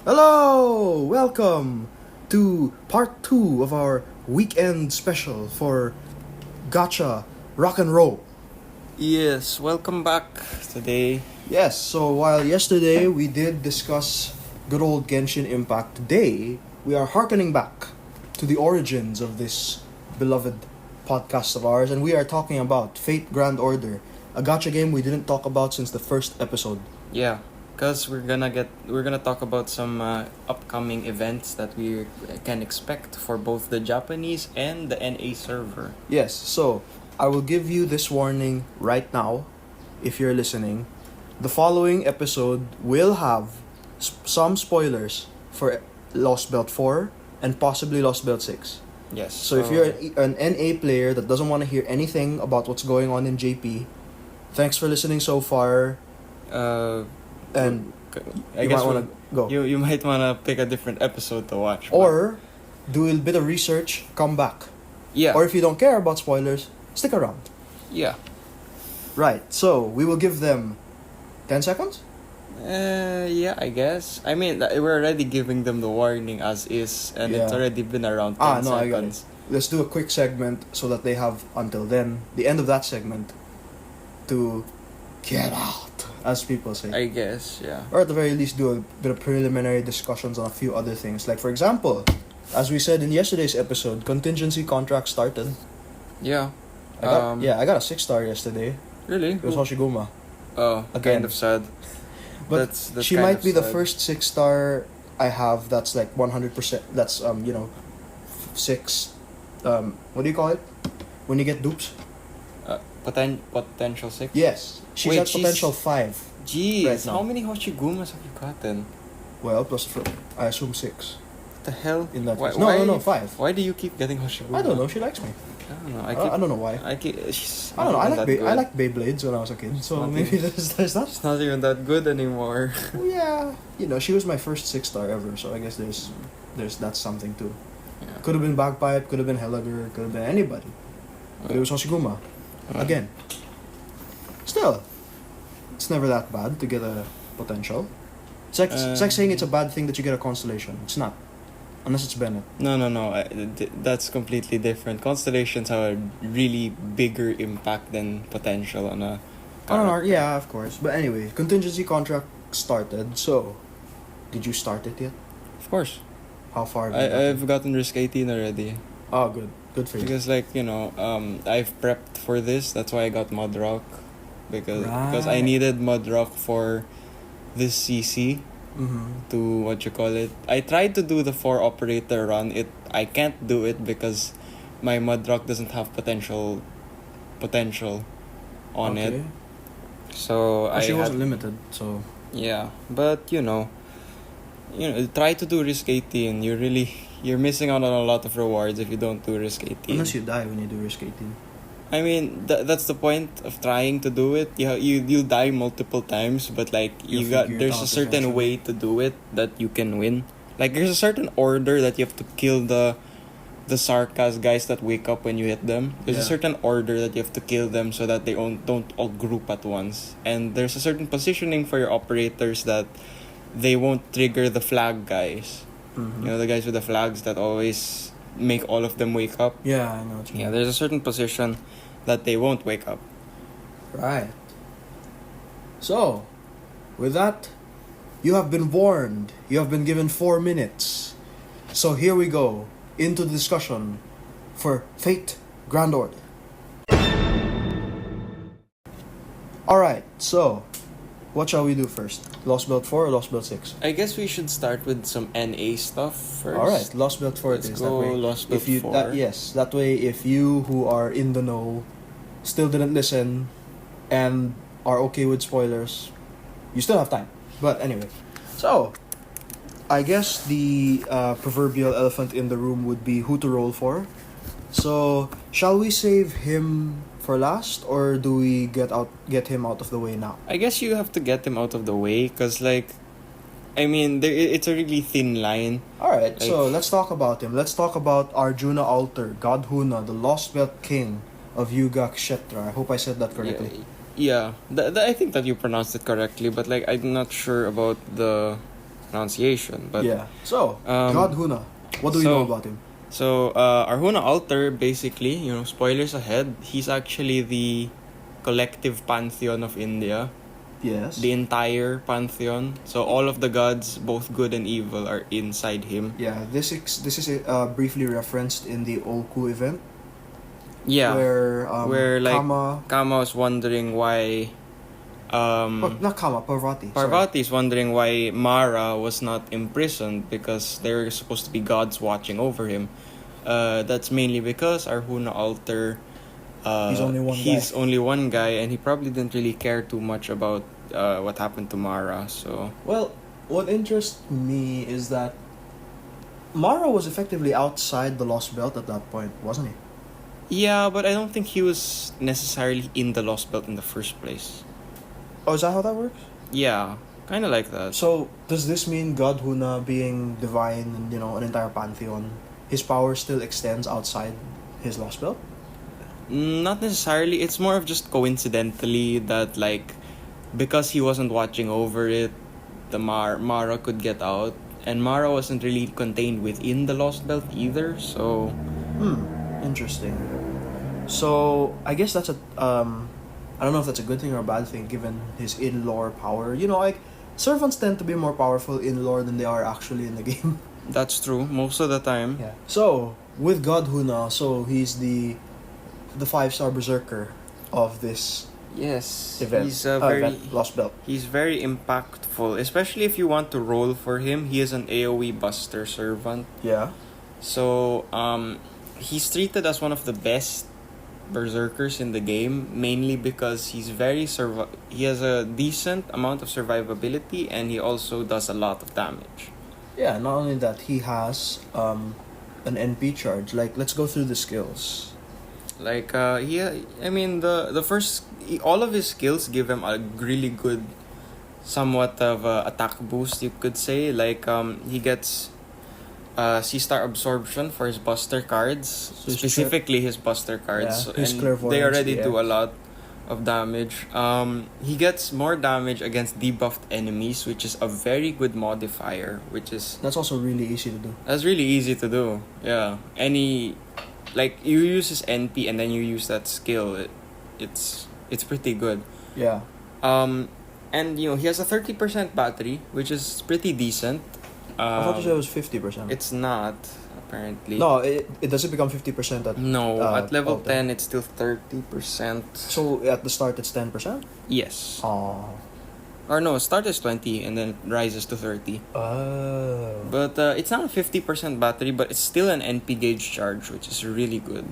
Hello! Welcome to part 2 of our weekend special for Gacha Rock Roll. Yes, welcome back today. Yes, so while yesterday we did discuss good old Genshin Impact, today we are harkening back to the origins of this beloved podcast of ours, and we are talking about Fate Grand Order, a gacha game we didn't talk about since the first episode. Yeah, because we're gonna talk about some upcoming events that we can expect for both the Japanese and the NA server. Yes, so I will give you this warning right now, if you're listening. The following episode will have some spoilers for Lostbelt 4 and possibly Lostbelt 6. Yes. So if you're an NA player that doesn't want to hear anything about what's going on in JP, thanks for listening so far. And I you guess might want to go. You might wanna pick a different episode to watch. Or do a bit of research, come back. yeah, Or if you don't care about spoilers, stick around. yeah. Right, so we will give them 10 seconds? Yeah, I guess. I mean, we're already giving them the warning as is, and it's Yeah. already been around 10 I got it. seconds. Let's do a quick segment so that they have until then, the end of that segment, to get out, as people say. I guess, yeah. Or at the very least, do a bit of preliminary discussions on a few other things. Like, for example, as we said in yesterday's episode, contingency contract started. Yeah. I got a 6-star yesterday. Really? It was Hoshiguma. Oh, Again. kind of sad. But that's she kind might of be the sad. first 6-star I have that's like 100%. That's, 6. What do you call it? When you get dupes? Potential 6? Yes. She's Wait, at potential 5. Jeez, right now. how many Hoshigumas have you gotten? Well, plus, I assume 6. What the hell? In that Why- case. No, why- no, 5. Why do you keep getting Hoshiguma? I don't know. She likes me. I don't know. I don't know why. She's I don't know. not I even like that good. I like Beyblades when I was a kid, so Nothing. maybe there's that. She's not even that good anymore. Yeah, she was my first 6-star ever, so I guess there's that's something too. Yeah. Could have been Bagpipe, could have been Helliger, could have been anybody, but it was Hoshiguma again. Still, it's never that bad to get a potential. It's like saying it's a bad thing that you get a constellation. It's not, unless it's Bennett. No. That's completely different. Constellations have a really bigger impact than potential on a. Yeah, of course. But anyway, contingency contract started. So, did you start it yet? Of course. How far? Have you gotten? I've gotten Risk 18 already. Oh, good for you. Because I've prepped for this. That's why I got Mudrock. Because I Right. needed Mudrock for this CC Mm-hmm. to I tried to do the 4 operator run. I can't do it because my Mudrock doesn't have potential on it. So She wasn't limited, so yeah, but try to do Risk 18. You're missing out on a lot of rewards if you don't do Risk 18. unless you die when you do Risk 18. I mean, that's the point of trying to do it. You'll die multiple times, but like You'll figure it there's out a certain eventually. way to do it that you can win. Like there's a certain order that you have to kill the sarcas guys that wake up when you hit them. There's a Yeah. certain order that you have to kill them so that they don't all group at once. And there's a certain positioning for your operators that they won't trigger the flag guys. Mm-hmm. The guys with the flags that always make all of them wake up. Yeah, I know what you Yeah, mean. there's a certain position that they won't wake up. Right. So, with that, you have been warned. You have been given 4 minutes. So here we go into the discussion for Fate Grand Order. Alright, so what shall we do first? Lostbelt 4 or Lostbelt 6? I guess we should start with some NA stuff first. Alright, Lostbelt 4 Let's it is. go That way, Lostbelt if you 4. that way if you who are in the know still didn't listen and are okay with spoilers, you still have time. But anyway, so I guess the proverbial elephant in the room would be who to roll for. So shall we save him for last, or do we get him out of the way now? I guess you have to get him out of the way because, it's a really thin line. Alright, so let's talk about him. Let's talk about Arjuna Alter, God Huna, the Lostbelt King of Yuga Kshetra. I hope I said that correctly. Yeah, I think that you pronounced it correctly, but I'm not sure about the pronunciation. But yeah. So, um, God Huna. What do we know about him? So, Arjuna Alter, basically, spoilers ahead, he's actually the collective pantheon of India. Yes. The entire pantheon. So, all of the gods, both good and evil, are inside him. Yeah, this is briefly referenced in the Olku event. Yeah. Where Kama was wondering why... not Kama, Parvati. Parvati is wondering why Mara was not imprisoned because there were supposed to be gods watching over him. That's mainly because Arjuna Alter... he's only one guy, and he probably didn't really care too much about what happened to Mara. So, well, what interests me is that Mara was effectively outside the Lostbelt at that point, wasn't he? yeah, but I don't think he was necessarily in the Lostbelt in the first place. Oh, is that how that works? Yeah, kind of like that. So, does this mean God Huna being divine and, an entire pantheon, his power still extends outside his Lostbelt? Not necessarily. It's more of just coincidentally that, because he wasn't watching over it, the Mara could get out. And Mara wasn't really contained within the Lostbelt either, so... Interesting. So, I guess that's I don't know if that's a good thing or a bad thing, given his in-lore power. Servants tend to be more powerful in-lore than they are actually in the game. That's true, most of the time. Yeah. So, with God Huna, he's the 5-star berserker of this event. He's very Lostbelt. He's very impactful, especially if you want to roll for him. He is an AoE buster servant. Yeah. So, he's treated as one of the best berserkers in the game, mainly because he has a decent amount of survivability, and he also does a lot of damage. Yeah, not only that, he has an NP charge. Let's go through the skills. All of his skills give him a really good, somewhat of a attack boost, you could say. He gets C-star absorption for his buster cards, specifically his buster cards, yeah, his and they already do a lot of damage. He gets more damage against debuffed enemies, which is a very good modifier. That's also really easy to do. That's really easy to do. Yeah, you use his NP and then you use that skill. It's pretty good. Yeah. And he has a 30% battery, which is pretty decent. I thought you said it was 50%. It's not, apparently. No, it doesn't become 50% at... No, at level 10, it's still 30%. So, at the start, it's 10%? Yes. Oh. Or no, start is 20, and then it rises to 30. Oh. But it's not a 50% battery, but it's still an NP gauge charge, which is really good.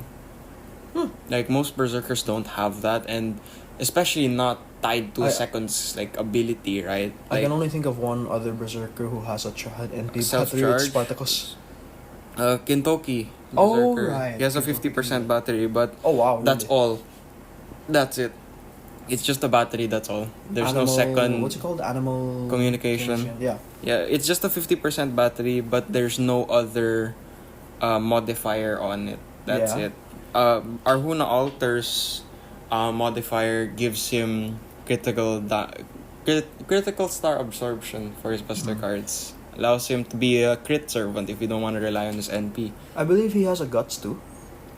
Most berserkers don't have that, and especially not tied to a second's ability, right? I can only think of one other berserker who has an NP battery. It's Spartacus. Kintoki berserker. Oh, right. He has a 50% battery, but oh wow, that's all. That's it. It's just a battery, that's all. There's no second... What's it called? Animal... Communication. Yeah. Yeah, it's just a 50% battery, but there's no other modifier on it. That's it. Arjuna Alter's modifier gives him critical star absorption for his buster cards. Allows him to be a crit servant if you don't want to rely on his NP. I believe he has a guts too.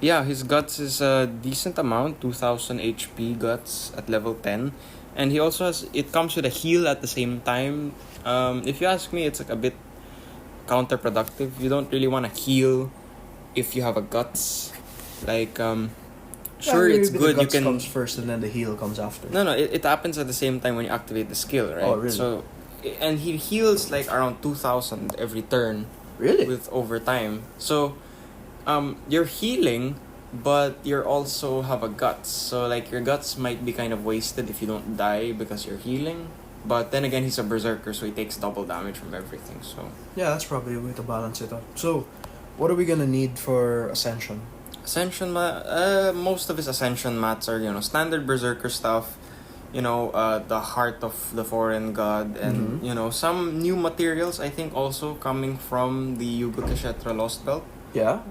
Yeah, his guts is a decent amount, 2000 HP guts at level 10. And he also has, it comes with a heal at the same time. If you ask me, it's a bit counterproductive. You don't really want to heal if you have a guts. Sure, it's good. The guts comes first and then the heal comes after. No, it happens at the same time when you activate the skill, right? Oh, really? So, and he heals around 2000 every turn. Really? With over time. So, you're healing, but you're also have a guts. So your guts might be kind of wasted if you don't die because you're healing. But then again, he's a berserker, so he takes double damage from everything. So yeah, that's probably a way to balance it out. So, what are we gonna need for Ascension? Most of his Ascension mats are standard berserker stuff. The heart of the foreign god, and some new materials. I think also coming from the Yuga Kshetra Lostbelt. Yeah.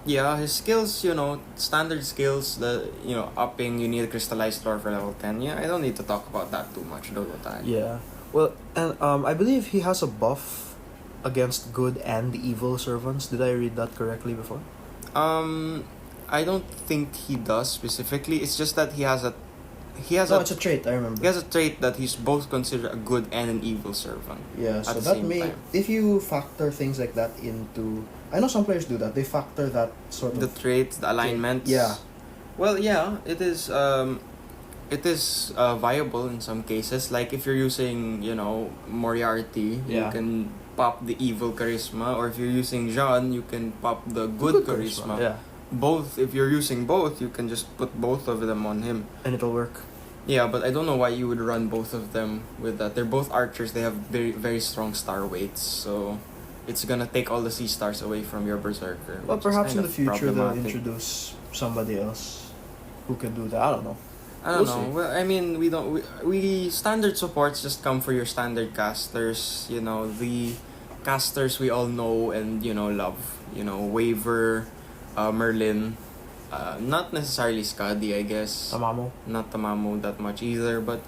Yeah, his skills, standard skills, upping, you need crystallized lore for level 10. Yeah, I don't need to talk about that too much, though. Yeah. Well, and I believe he has a buff against good and evil servants. Did I read that correctly before? I don't think he does specifically. It's just that No, it's a trait. I remember. he has a trait that he's both considered a good and an evil servant. Yeah, so at the that same may time. if you factor things like that into. I know some players do that. They factor that sort The of. traits, the alignments. Yeah. Well, yeah, it is. It is viable in some cases. Like if you're using, Moriarty, you Yeah. can pop the evil charisma, or if you're using Jean, you can pop the good charisma. Yeah, Both, if you're using both, you can just put both of them on him. and it'll work. Yeah, but I don't know why you would run both of them with that. They're both archers. They have very very strong star weights, so it's gonna take all the C stars away from your berserker. Well, which is perhaps kind in the of future they'll problematic. introduce somebody else who can do that. I don't know. I don't We'll know. see. Well, I mean, we standard supports just come for your standard casters. The casters we all know and love. Waver, Merlin, not necessarily Skadi, I guess. Tamamo. Not Tamamo that much either, but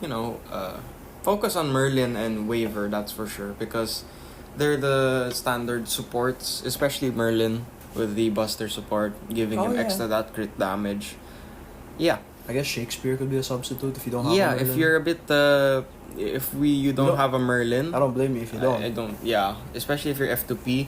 focus on Merlin and Waver, that's for sure, because they're the standard supports, especially Merlin with the Buster support, giving Oh, him yeah. extra that crit damage. Yeah. I guess Shakespeare could be a substitute if you don't have. Yeah, a if Merlin. you're a bit you don't don't- have a Merlin, I don't blame you if you don't. I don't. Yeah, especially if you're F2P.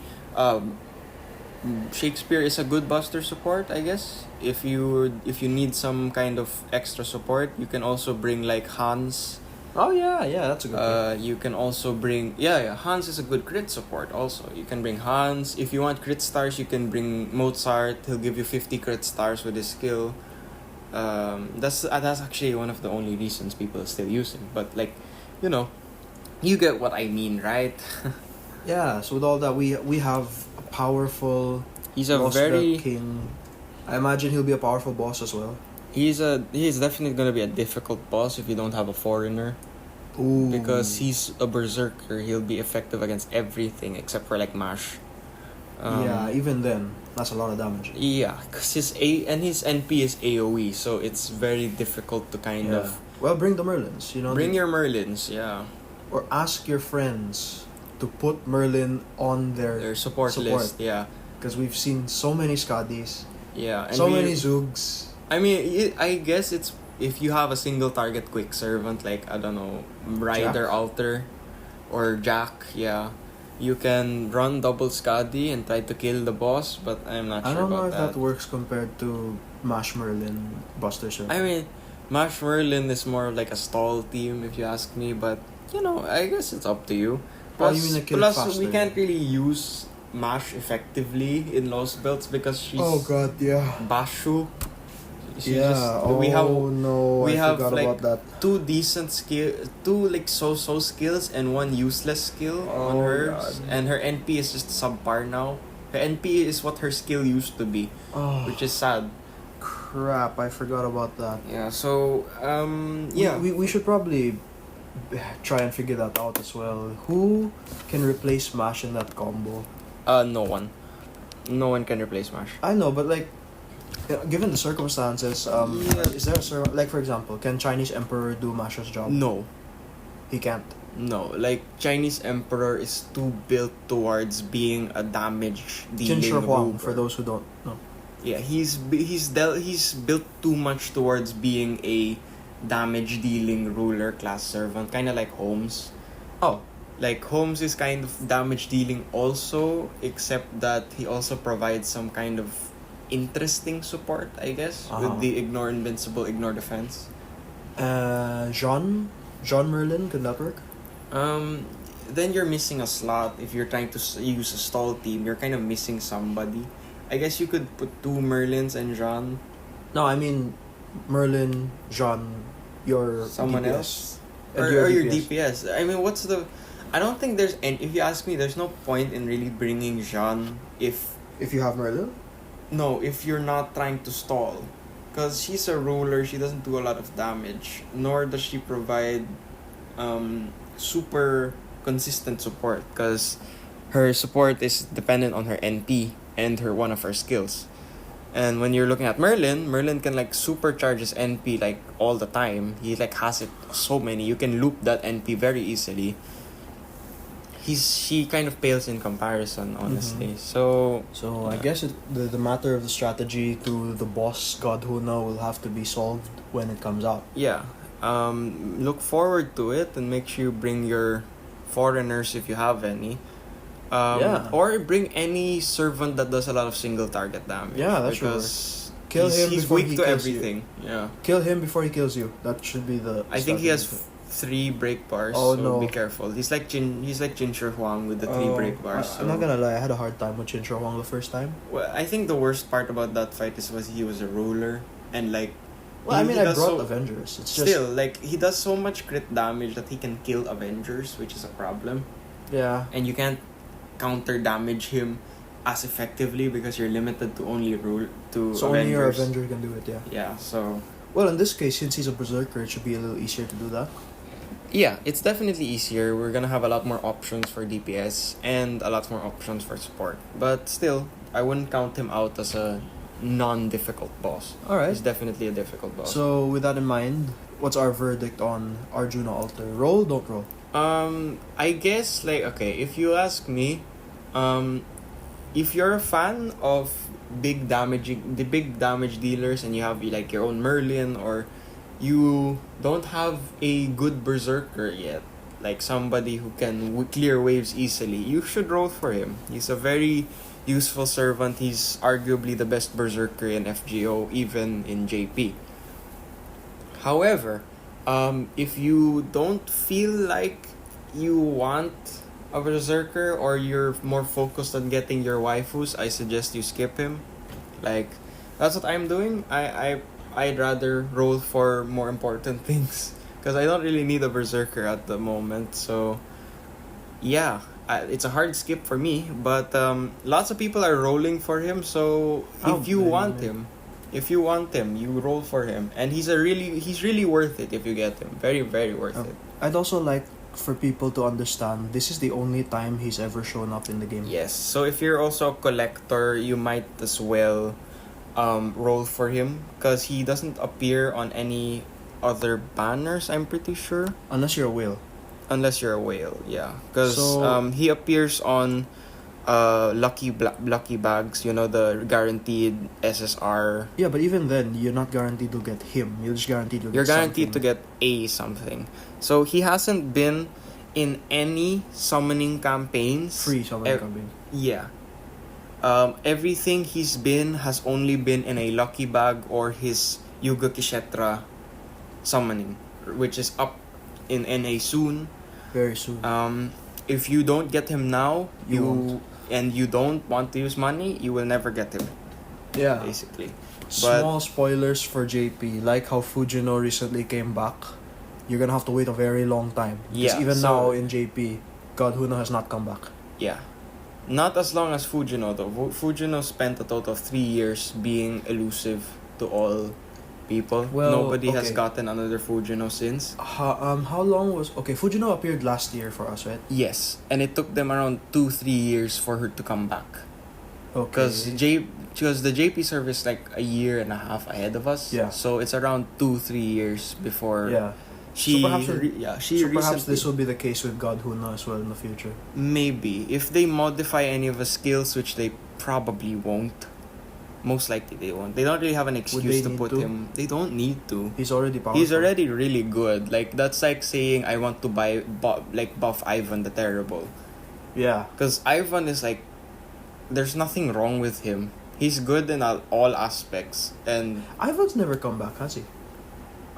Shakespeare is a good Buster support, I guess. If you need some kind of extra support, you can also bring like Hans. Oh yeah, that's a good pick. You can also bring Hans is a good crit support. Also, you can bring Hans. If you want crit stars, you can bring Mozart. He'll give you 50 crit stars with his skill. That's actually one of the only reasons people still use him. But you get what I mean, right? Yeah, so with all that, we have a powerful. He's a Lostbelt very king. I imagine he'll be a powerful boss as well. he's definitely gonna be a difficult boss if you don't have a foreigner. Ooh. Because he's a berserker. He'll be effective against everything except for like Mash. Yeah, even then, that's a lot of damage. Yeah, because his NP is AoE, so it's very difficult to kind Yeah. of Well, bring the Merlins. bring your Merlins. Yeah, or ask your friends to put Merlin on their their support list. Yeah, because we've seen so many Skadis, yeah, and so many Zoogs. I mean, I guess it's if you have a single target quick servant like I don't know Rider Jack? Alter or Jack. Yeah, you can run double Skadi and try to kill the boss, but I'm not I sure don't know about if that works compared to Mash Merlin Buster Servant. I mean, Mash Merlin is more of like a stall team if you ask me, but I guess it's up to you. Oh, you mean to kill it plus faster. we can't really use Mash effectively in Lostbelts because she's Oh god, yeah. Bashu. She Yeah. we have no, we I have, forgot like, about that. two decent two like so skills and one useless skill on Oh, hers, God. and her NP is just subpar now. Her NP is what her skill used to be, Oh, which is sad. crap! I forgot about that. Yeah. So yeah. We should probably try and figure that out as well. Who can replace Mash in that combo? No one. No one can replace Mash. I know, but like, given the circumstances, Yeah. is there a like for example, can Chinese Emperor do Mash's job? No. He can't. No. Like, Chinese Emperor is too built towards being a damage Jin dealing Huang, ruler. for those who don't know. Yeah, he's built too much towards being a damage dealing ruler class servant, kind of like Holmes. Oh, Like, Holmes is kind of damage dealing also, except that he also provides some kind of interesting support, I guess, Uh-huh. with the ignore invincible, ignore defense. John Merlin, could that work? Then you're missing a slot. If you're trying to use a stall team, you're kind of missing somebody. I guess you could put two Merlins and Jean. No, I mean Merlin, John, your Someone DPS. else? And Or your DPS. I mean, what's the... I don't think there's... And if you ask me, there's no point in really bringing Jean if... If you have Merlin? No, if you're not trying to stall. Because she's a ruler, she doesn't do a lot of damage. Nor does she provide super consistent support. Because her support is dependent on her NP and one of her skills. And when you're looking at Merlin can like supercharge his NP like all the time. He like has it so many. You can loop that NP very easily. She kind of pales in comparison, honestly. So I guess the matter of the strategy to the boss God Huna will have to be solved when it comes out. yeah. Look forward to it and make sure you bring your foreigners if you have any. Or bring any servant that does a lot of single target damage. Yeah, that's because Kill him he's before weak he to kills everything. you. Yeah. Kill him before he kills you. That should be the. I think he has strategy. 3 break bars. Oh, so no. be careful. He's like Jin Shi Huang with the 3 break bars. I'm not gonna lie, I had a hard time with Jin Huang the first time. Well, I think the worst part about that fight was he was a ruler and like. Well, he I does brought Avengers. It's just still like he does so much crit damage that he can kill Avengers, which is a problem. yeah. And you can't counter damage him as effectively because you're limited to only So only your Avenger can do it. Yeah. Yeah. So. Well, in this case, since he's a berserker, it should be a little easier to do that. Yeah, it's definitely easier. We're gonna have a lot more options for DPS and a lot more options for support. But still, I wouldn't count him out as a non-difficult boss. Alright. He's definitely a difficult boss. So, with that in mind, what's our verdict on Arjuna Alter? Roll, don't roll? I guess, like, okay, if you ask me, if you're a fan of the big damage dealers and you have, like, your own Merlin or you don't have a good berserker yet, like somebody who can clear waves easily, you should roll for him. He's a very useful servant. He's arguably the best berserker in FGO, even in JP. However, if you don't feel like you want a berserker or you're more focused on getting your waifus, I suggest you skip him. Like, that's what I'm doing. I'd rather roll for more important things because I don't really need a berserker at the moment. So yeah, it's a hard skip for me, but lots of people are rolling for him. So if you want him, you roll for him, and he's really worth it if you get him. Very, very worth it. I'd also like for people to understand this is the only time he's ever shown up in the game. Yes. So if you're also a collector, you might as well roll for him because he doesn't appear on any other banners, I'm pretty sure. Unless you're a whale. Unless you're a whale, yeah. Because he appears on lucky bags, the guaranteed SSR. Yeah, but even then, you're not guaranteed to get him. You're just guaranteed to get You're guaranteed something. to get a something. So he hasn't been in any summoning campaigns. Free summoning campaign. Yeah. Everything he's been has only been in a lucky bag or his Yuga Kishetra summoning, which is up in NA soon. Very soon. If you don't get him now, You you don't want to use money, you will never get him. Yeah. Basically. Small spoilers for JP. Like how Fujino recently came back. You're gonna have to wait a very long time. Because Yeah, even so- now in JP, God Huna has not come back. Yeah. Not as long as Fujino though. Fujino spent a total of 3 years being elusive to all people. Well, Nobody has okay. gotten another Fujino since. How long was... Okay, Fujino appeared last year for us, right? Yes. And it took them around 2-3 years for her to come back. Okay. Because the JP service like a year and a half ahead of us. Yeah. So it's around 2-3 years before Yeah. she So perhaps recently, this will be the case with God Huna as well in the future. maybe if they modify any of his skills, which they probably won't. Most likely they won't. They don't really have an excuse they to need put to? him. They don't need to. He's already powerful. He's already really good. Like that's like saying I want to buff Ivan the Terrible. Yeah. Because Ivan is like, there's nothing wrong with him. He's good in all aspects. And Ivan's never come back, has he?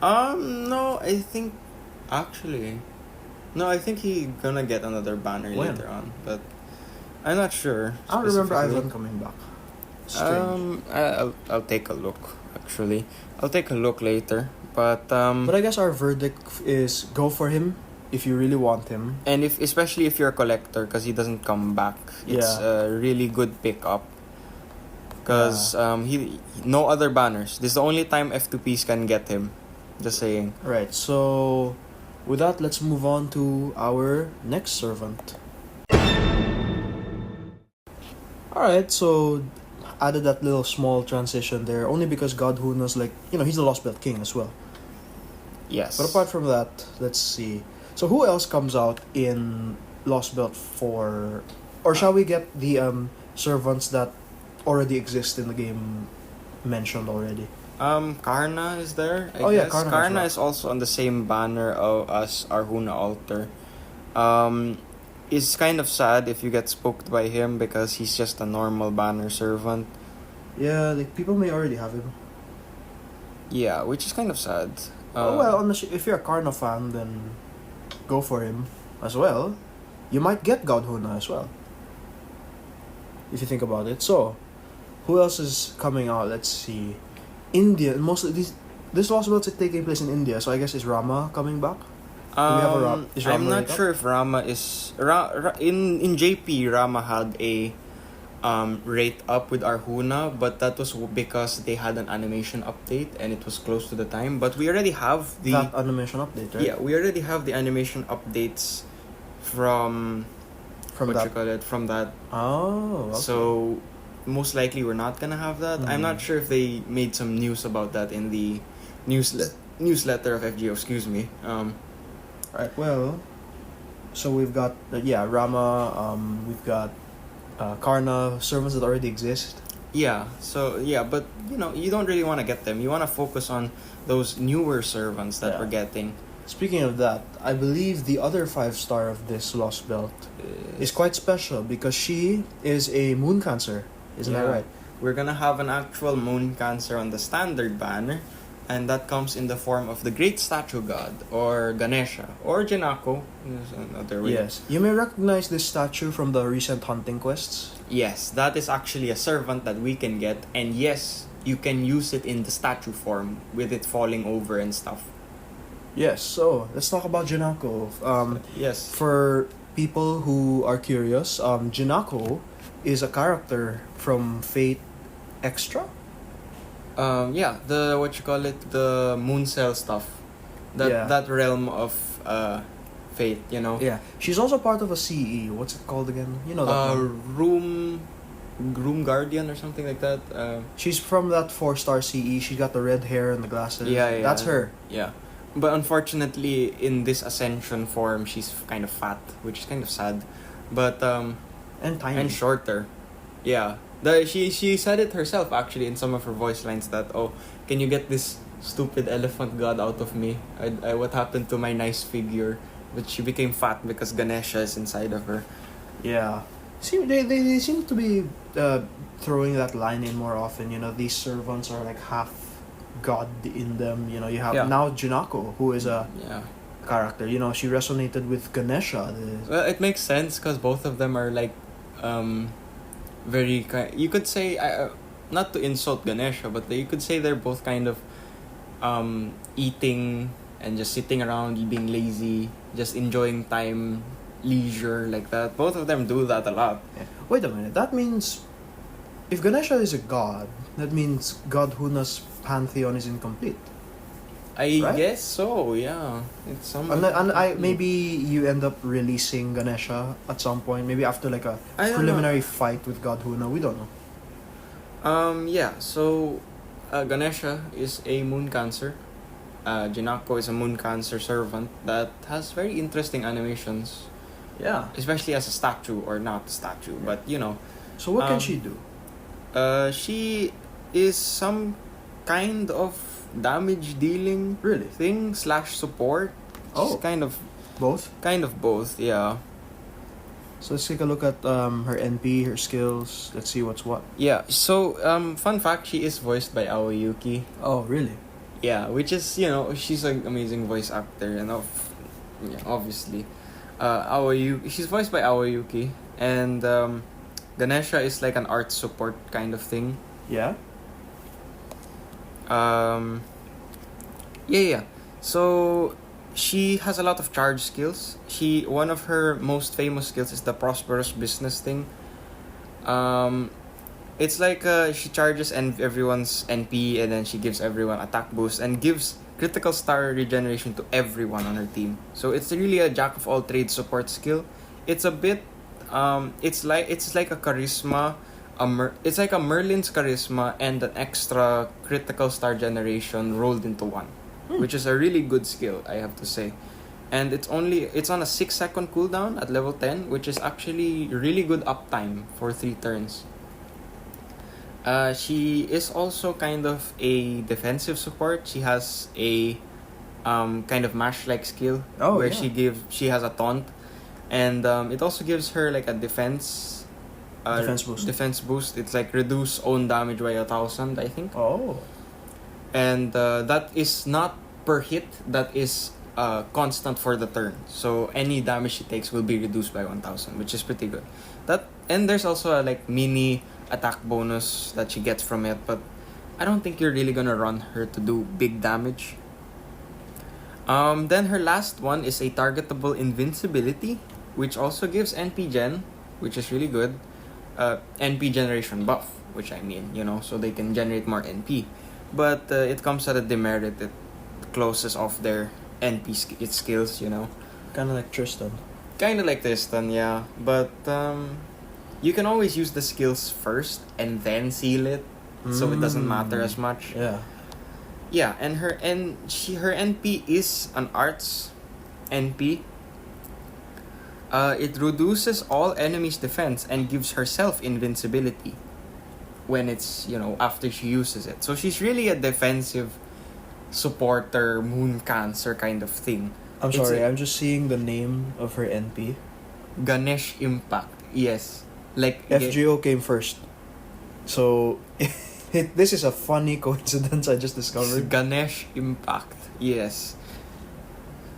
no, I think actually, no, I think he gonna get another banner When? later on, but I'm not sure. I don't remember specifically. Ivan coming back. Strange. I'll take a look. Actually, I'll take a look later. But But I guess our verdict is go for him if you really want him. and especially if you're a collector, because he doesn't come back, it's Yeah. a really good pickup. Because he no other banners. This is the only time F2Ps can get him. Just saying. Right, so with that, let's move on to our next servant. Alright, so added that little small transition there only because God Huna's like, he's the Lostbelt king as well. Yes. But apart from that, let's see. So who else comes out in Lostbelt 4? Or shall we get the servants that already exist in the game mentioned already? Karna is there. I Oh, yeah, guess. Karna as Karna well. is also on the same banner as Arhuna altar. It's kind of sad if you get spooked by him because he's just a normal banner servant. Yeah, like people may already have him. Yeah, which is kind of sad. If you're a Karna fan, then go for him as well. You might get God Huna as well, if you think about it. So, who else is coming out? Let's see. India. Most of this Lostbelts are taking place in India, so I guess is Rama coming back? Do we have a is Rama I'm not right sure if Rama is in JP. Rama had a rate up with Arhuna, but that was because they had an animation update and it was close to the time. But we already have that animation update, right? Yeah, we already have the animation updates from From that. from that. Oh, okay. So most likely we're not gonna have that. I'm not sure if they made some news about that in the newsletter of FGO. Excuse me. Right. Well, so we've got Rama. We've got Karna, servants that already exist. Yeah. So yeah, but you don't really want to get them. You want to focus on those newer servants that we're getting. Speaking of that, I believe the other 5-star of this Lostbelt is quite special because she is a moon cancer. Isn't that right? We're gonna have an actual moon cancer on the standard banner, and that comes in the form of the Great Statue God, or Ganesha, or Jinako. Is another way. Yes. You may recognize this statue from the recent hunting quests. Yes, that is actually a servant that we can get, and yes, you can use it in the statue form with it falling over and stuff. Yes, so let's talk about Jinako. Yes. For people who are curious, Jinako is a character from Fate Extra? The moon cell stuff. That realm of fate, Yeah. She's also part of a CE. What's it called again? You know that one. Room Guardian or something like that. She's from that 4-star CE. She's got the red hair and the glasses. Yeah. That's her. Yeah. But unfortunately, in this Ascension form, she's kind of fat, which is kind of sad. But and tiny. and shorter. Yeah. She said it herself actually in some of her voice lines that, can you get this stupid elephant god out of me? I what happened to my nice figure? But she became fat because Ganesha is inside of her. Yeah. They seem to be throwing that line in more often. These servants are like half god in them. You have now Jinako, who is a character. She resonated with Ganesha. Well, it makes sense because both of them are like very you could say not to insult Ganesha, but you could say they're both kind of eating and just sitting around, being lazy, just enjoying time, leisure, like that. Both of them do that a lot. Yeah. Wait a minute. That means if Ganesha is a god, that means God Huna's pantheon is incomplete. I Right? guess so. Yeah, it's some. Maybe you end up releasing Ganesha at some point. Maybe after like a I don't preliminary fight with God Huna. We don't know. Yeah. So, Ganesha is a moon cancer. Jinako is a moon cancer servant that has very interesting animations, Yeah. especially as a statue or not a statue, but So what can she do? She is some kind of damage dealing Really? thing / support. Oh. She's kind of Both. yeah. So let's take a look at her NP, her skills. Let's see what's what. Yeah. So fun fact, she is voiced by Aoyuki. Oh, really? Yeah, which is she's an amazing voice actor and obviously Aoyuki, she's voiced by Aoyuki, and Ganesha is like an art support kind of thing. Yeah. Yeah. So she has a lot of charge skills. One of her most famous skills is the prosperous business thing. It's like she charges everyone's NP, and then she gives everyone attack boost and gives critical star regeneration to everyone on her team. So it's really a jack of all trades support skill. It's a bit it's like a charisma it's like a Merlin's charisma and an extra critical star generation rolled into one, which is a really good skill, I have to say. And it's on a 6-second cooldown at level 10, which is actually really good uptime for 3 turns. She is also kind of a defensive support. She has a kind of mash-like skill where she has a taunt, and it also gives her like a defense boost. Defense boost. It's like reduce own damage by 1,000, I think. Oh. And that is not per hit. That is constant for the turn. So any damage she takes will be reduced by 1,000, which is pretty good. And there's also a like mini attack bonus that she gets from it, but I don't think you're really gonna run her to do big damage. Then her last one is a targetable invincibility, which also gives NP gen, which is really good. NP generation buff, which I mean, so they can generate more NP. But it comes at a demerit. It closes off their NP skills, Kind of like Tristan. Yeah. But you can always use the skills first and then seal it, so it doesn't matter as much. Yeah. Yeah, and her NP is an arts NP. It reduces all enemies' defense and gives herself invincibility when it's, after she uses it. So she's really a defensive supporter, moon cancer kind of thing. I'm sorry, I'm just seeing the name of her NP. Ganesh Impact. Yes. Like FGO came first. So this is a funny coincidence I just discovered. Ganesh Impact. Yes.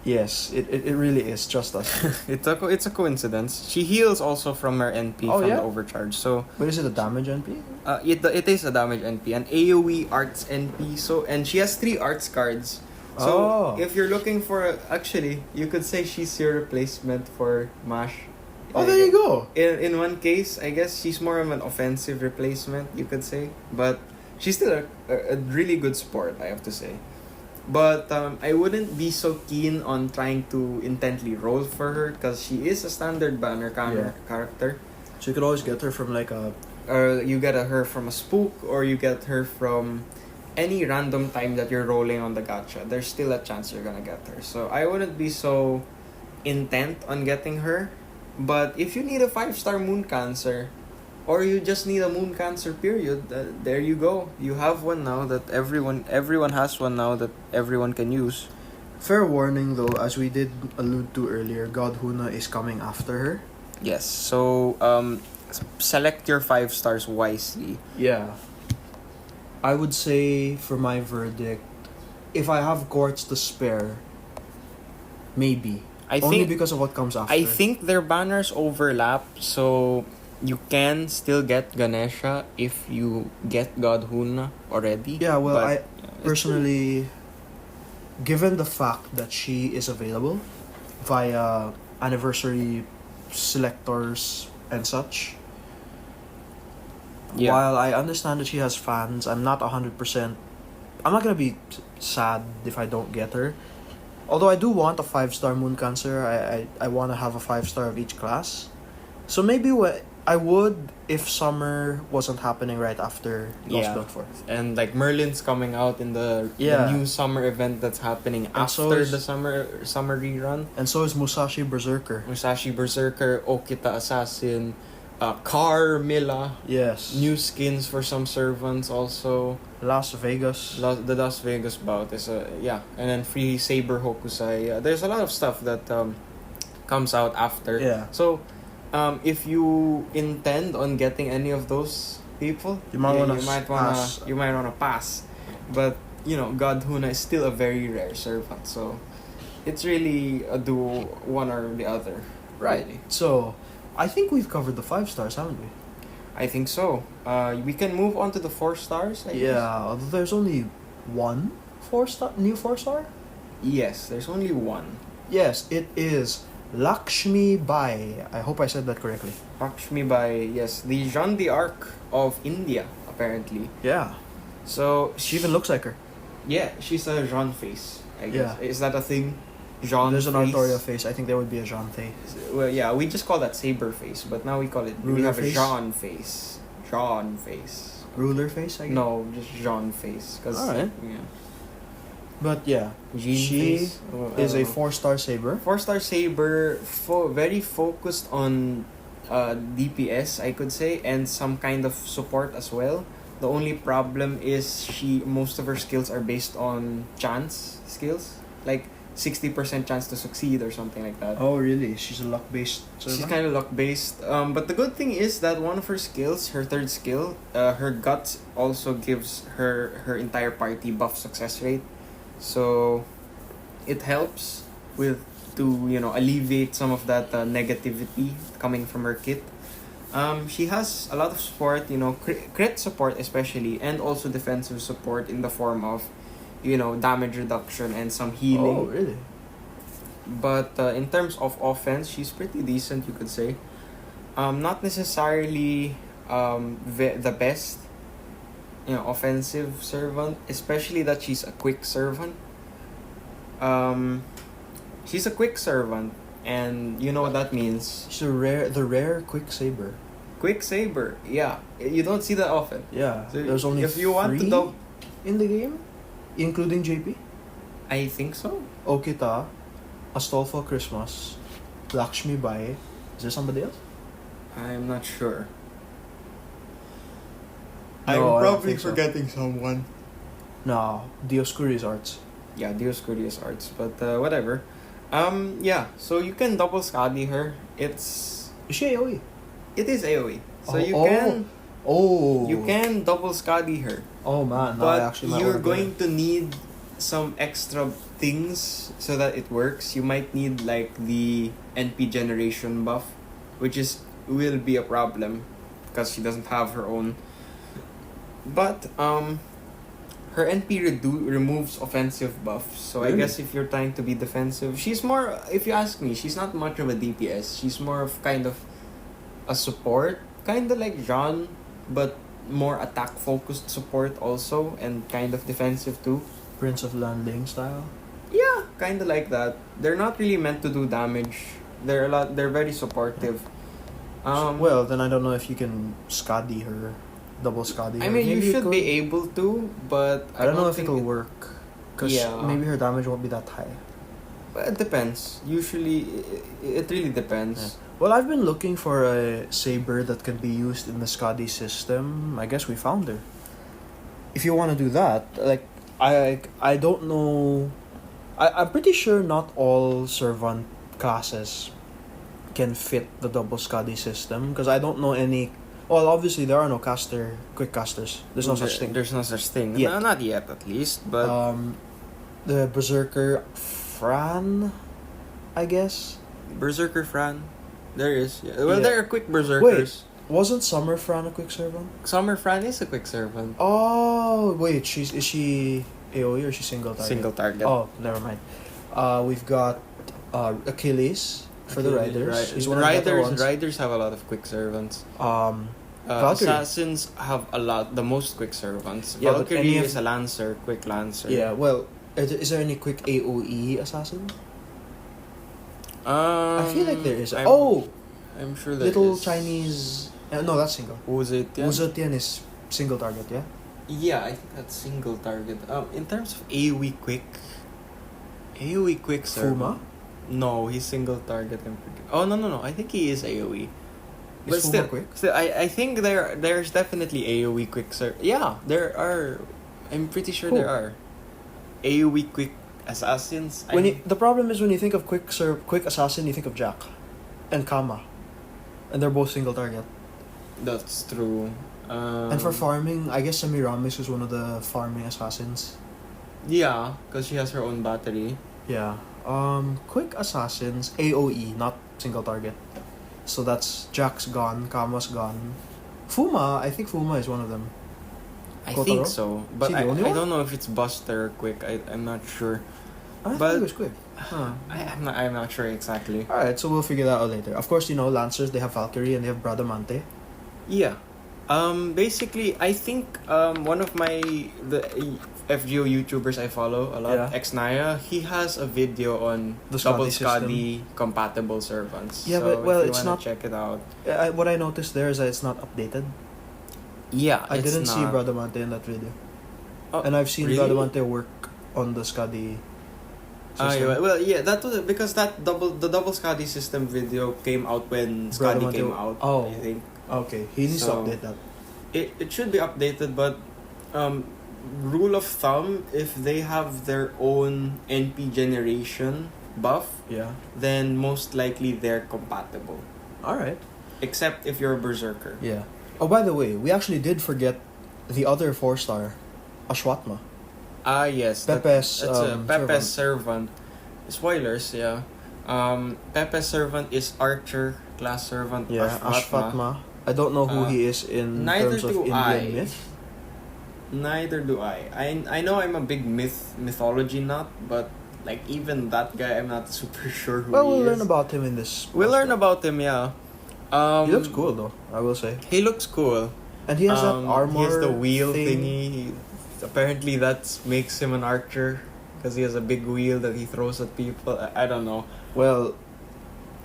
Yes, it really is. Trust us. It's a coincidence. She heals also from her NP from the overcharge. So, but is it a damage NP? It is a damage NP, an AOE arts NP. So, and she has 3 arts cards. So if you're looking for actually, you could say she's your replacement for Mash. Oh, there you go. In one case, I guess she's more of an offensive replacement, you could say, but she's still a really good support, I have to say. But I wouldn't be so keen on trying to intently roll for her because she is a standard banner character. So you could always get her from like a... Or you get her from a spook, or you get her from any random time that you're rolling on the gacha. There's still a chance you're gonna get her. So I wouldn't be so intent on getting her. But if you need a 5-star moon cancer, or you just need a moon cancer period, there you go. You have one now that everyone has one now that everyone can use. Fair warning though, as we did allude to earlier, God Huna is coming after her. Yes, so select your 5 stars wisely. Yeah. I would say for my verdict, if I have quartz to spare, maybe. Only because of what comes after. I think their banners overlap, so you can still get Ganesha if you get God Huna already. Yeah, well, I personally, given the fact that she is available via anniversary selectors and such, while I understand that she has fans, I'm not 100%. I'm not gonna be sad if I don't get her. Although I do want a 5-star moon cancer, I want to have a 5-star of each class. So maybe I would if summer wasn't happening right after Lostbelt 4. And like Merlin's coming out in the new summer event that's happening after the summer rerun. And so is Musashi Berserker, Okita Assassin, Carmilla. Yes. New skins for some servants also. Las Vegas. The Las Vegas bout is and then free Saber Hokusai. There's a lot of stuff that comes out after. Yeah. So, if you intend on getting any of those people, you might wanna pass. But God Huna is still a very rare servant, so it's really a do one or the other. Right. Really. So, I think we've covered the 5 stars, haven't we? I think so. We can move on to the 4 stars. I guess. Although there's only one 4-star, new 4-star. Yes, there's only one. Yes, it is Lakshmi Bai. I hope I said that correctly. Lakshmi Bai, yes, the Jeanne d'Arc of India, apparently. Yeah. So she even looks like her. Yeah, she's a Jeanne face, I guess. Yeah. Is that a thing? Jeanne There's an face? Artoria face. I think there would be a Jeanne face. Well, yeah, we just call that Saber face, but now we call it. We have a Jeanne face. John face. Ruler face, I guess? No, just John face. Alright. Yeah. But yeah, Jean she face. is a 4-star saber. 4-star saber, very focused on DPS, I could say, and some kind of support as well. The only problem is most of her skills are based on chance skills, like 60% chance to succeed or something like that. Oh, really? She's a luck-based server? She's kind of luck based. But the good thing is that one of her skills, her third skill, her guts also gives her entire party buff success rate. So it helps to alleviate some of that negativity coming from her kit. She has a lot of support, crit support especially, and also defensive support in the form of damage reduction and some healing. Oh, really? But in terms of offense, she's pretty decent, you could say. Not necessarily the best offensive servant, especially that she's a quick servant. She's a quick servant, and you know what that means. She's the rare quick saber. Quick saber, yeah. You don't see that often. Yeah, So there's only if you want to 3 in the game, including JP. I think so. Okita, Astolfo Christmas, Lakshmi Bai. Is there somebody else? I'm not sure. No, I I'm don't probably think so. forgetting someone. No, Dioscuri's Arts. Yeah, Dioscurious Arts, but whatever. Yeah, so you can double Skadi her. Is she AoE? It is AoE. So Oh. you can double Skadi her. Oh man, no, I But actually might you're wanna go going to need some extra things so that it works. You might need like the NP generation buff, which will be a problem because she doesn't have her own. But her NP removes offensive buffs. So Really? I guess if you're trying to be defensive, she's more. If you ask me, she's not much of a DPS. She's more of kind of a support, kind of like Jean, but more attack focused support also, and kind of defensive too. Prince of Landing style. Yeah, kind of like that. They're not really meant to do damage. They're very supportive. Well, then I don't know if you can Skadi her, double Skadi her. I mean, you Maybe should could. be able to, but I don't know if think it'll work. Because Yeah. maybe her damage won't be that high. But it depends. Usually, it really depends. Well, I've been looking for a saber that can be used in the Skadi system. I guess we found her. If you want to do that, like, I don't know. I'm pretty sure not all servant classes can fit the double Skadi system because I don't know any. Well, obviously there are no quick casters. There's no such thing. There's no such thing. Yet. No, not yet, at least. But The Berserker Fran, I guess. Berserker Fran, there is. Yeah. Well, Yeah. there are quick berserkers. Wasn't Summer Fran a quick servant? Summer Fran is a quick servant. Oh wait, is she AoE or is she single target? Single target. Oh, never mind. We've got Achilles for the riders. He's one of the better ones. Riders have a lot of quick servants. Valkyrie. Assassins have the most quick servants. Yeah, but Valkyrie any of- is a lancer, quick lancer. Yeah, well, is there any quick AoE assassin? I feel like there is. I'm sure there Little is. Chinese. No, that's single. Wuzetian? Wuzetian is single target, yeah? Yeah, I think that's single target. In terms of AoE quick servant. Fuma? No, he's single target. Oh no! I think he is AoE. But Is Fuma still, quick? I think there's definitely AoE quick Yeah, there are. I'm pretty sure Who? there are AoE quick assassins. The problem is when you think of quick assassin, you think of Jack and Kama, and they're both single target. That's true. And for farming, I guess Semiramis is one of the farming assassins. Yeah, because she has her own battery. Yeah. Quick assassins AoE, not single target. So that's Jack's gone, Kama's gone. Fuma, I think Fuma is one of them. I Kotaro? think so, but Is he the only I one? don't know if it's Buster or Quick. I'm not sure. I But- think it was quick. Huh. I'm not sure exactly. Alright, so we'll figure that out later. Of course, Lancers, they have Valkyrie and they have Bradamante. Yeah. Basically, I think one of the FGO YouTubers I follow a lot, Yeah. Xnaya, he has a video on The double Skadi Skadi compatible servants. Yeah, so but, well, if you it's wanna not- check it out. What I noticed there is that it's not updated. Yeah, I it's didn't see not- Bradamante in that video. Oh, And I've seen really? Bradamante work on the Scuddy system. Yeah, well, yeah, that was because the double Scotty system video came out when Scotty Bradamante- came out. oh. I think Okay, he needs to So- update that. it should be updated, but rule of thumb, if they have their own NP generation buff, Yeah. then most likely they're compatible. Alright. Except if you're a berserker. Yeah. Oh, by the way, we actually did forget the other 4-star, Ashwatma. Ah, yes. Pepe's Pepe's servant. Spoilers, yeah. Pepe's servant is archer class servant. Yeah, Ashwatma. I don't know who he is in neither terms of do Indian I. myth. Neither do I. I know I'm a big mythology nut, but like even that guy, I'm not super sure who Well, he we'll is. learn about him in this. We'll learn podcast. about him, yeah. He looks cool though, I will say. He looks cool. And he has that armor. He has the wheel thing. thingy. Apparently, that makes him an archer because he has a big wheel that he throws at people. I don't know. Well,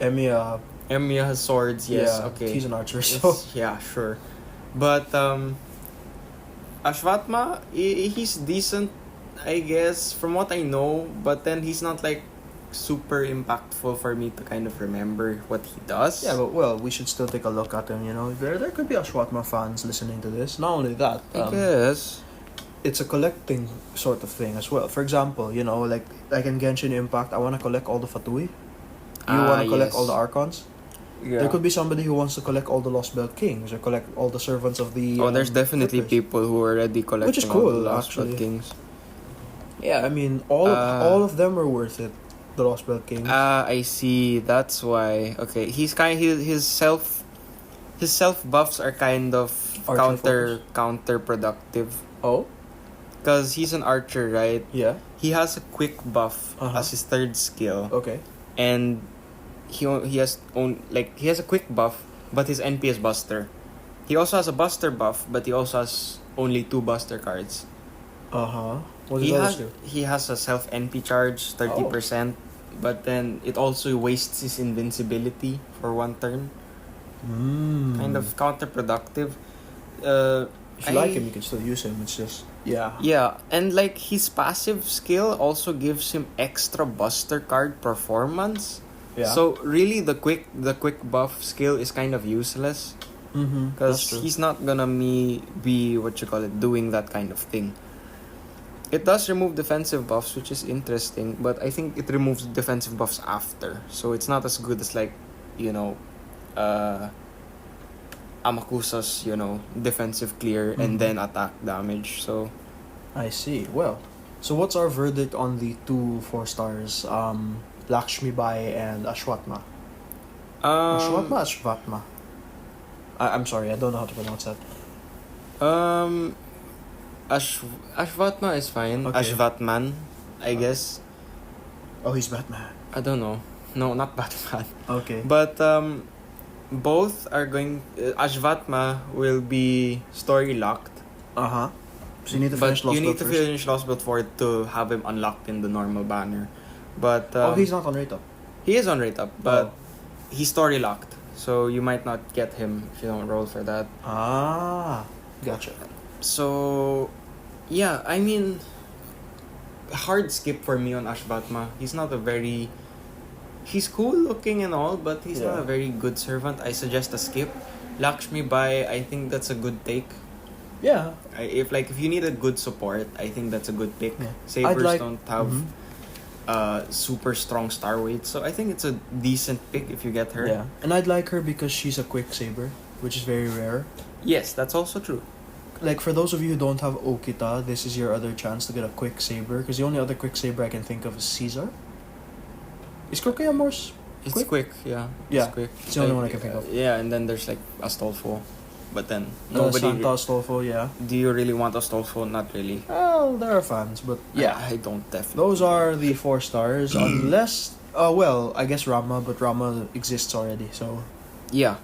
Emiya. Emiya has swords. Yes. Yeah, Okay. he's an archer, so. Yeah, sure. But Ashwatma, he's decent, I guess, from what I know. But then he's not like super impactful for me to kind of remember what he does. Yeah, but well, we should still take a look at him. You know, there could be Ashwatma fans listening to this. Not only that, I guess. it's a collecting sort of thing as well. For example, you know, like in Genshin Impact, I want to collect all the Fatui. You want to collect yes. all the Archons. Yeah. There could be somebody who wants to collect all the Lostbelt Kings or collect all the servants of the. Oh, there's definitely Clippers. people who are already collecting Which is all cool, the Lost actually. Blood Kings. Yeah, I mean, all of them are worth it. The Lostbelt Kings. I see. That's why. Okay, he's his self buffs are kind of Archer counterproductive Oh, because he's an archer, right? yeah. He has a quick buff Uh-huh. as his third skill, Okay. and he has a quick buff, but his NP is Buster. He also has a Buster buff, but he also has only 2 Buster cards. What does others do? He has a self NP charge 30%, but then it also wastes his invincibility for 1 turn. Kind of counterproductive. If you like him, you can still use him. It's just Yeah, and like his passive skill also gives him extra Buster card performance. Yeah. So really, the quick buff skill is kind of useless because he's not gonna be doing that kind of thing. It does remove defensive buffs, which is interesting, but I think it removes defensive buffs after, so it's not as good as Amakusa's defensive clear and then attack damage. So I see. Well, so what's our verdict on the 2 4-stars? Lakshmi Bai and Ashwatma. Ashwatma. I'm sorry, I don't know how to pronounce that. Ashwatma is fine. Okay. Ashwatman, I guess. Oh, he's Batman. I don't know. No, not Batman. Okay. But both are going. Ashwatma will be story locked. So you need to But finish Lost you need to first. finish Lostbelt for it to have him unlocked in the normal banner. But he's not on rate up. he is on rate up, but he's story locked, so you might not get him if you don't roll for that. Gotcha. So, yeah, I mean, hard skip for me on Ashwatma. He's not a very. He's cool looking and all, but he's not a very good servant. I suggest a skip. Lakshmi Bai, I think that's a good take. Yeah. If you need a good support, I think that's a good pick. Yeah. Sabers don't have super strong star weight, so I think it's a decent pick if you get her. Yeah. And I'd like her because she's a quick saber, which is very rare. Yes, that's also true. Like, for those of you who don't have Okita, this is your other chance to get a quick saber, because the only other quick saber I can think of is Caesar. Is Krokeya more It's quick? quick, yeah. Yeah, It's quick. it's the only one I can think of. Yeah, and then there's like Astolfo. But then nobody. Santa Astolfo, yeah. Do you really want Astolfo? Not really. Well, there are fans, but yeah. I don't definitely. Those are the 4 stars, unless... well, I guess Rama, but Rama exists already, so... Yeah.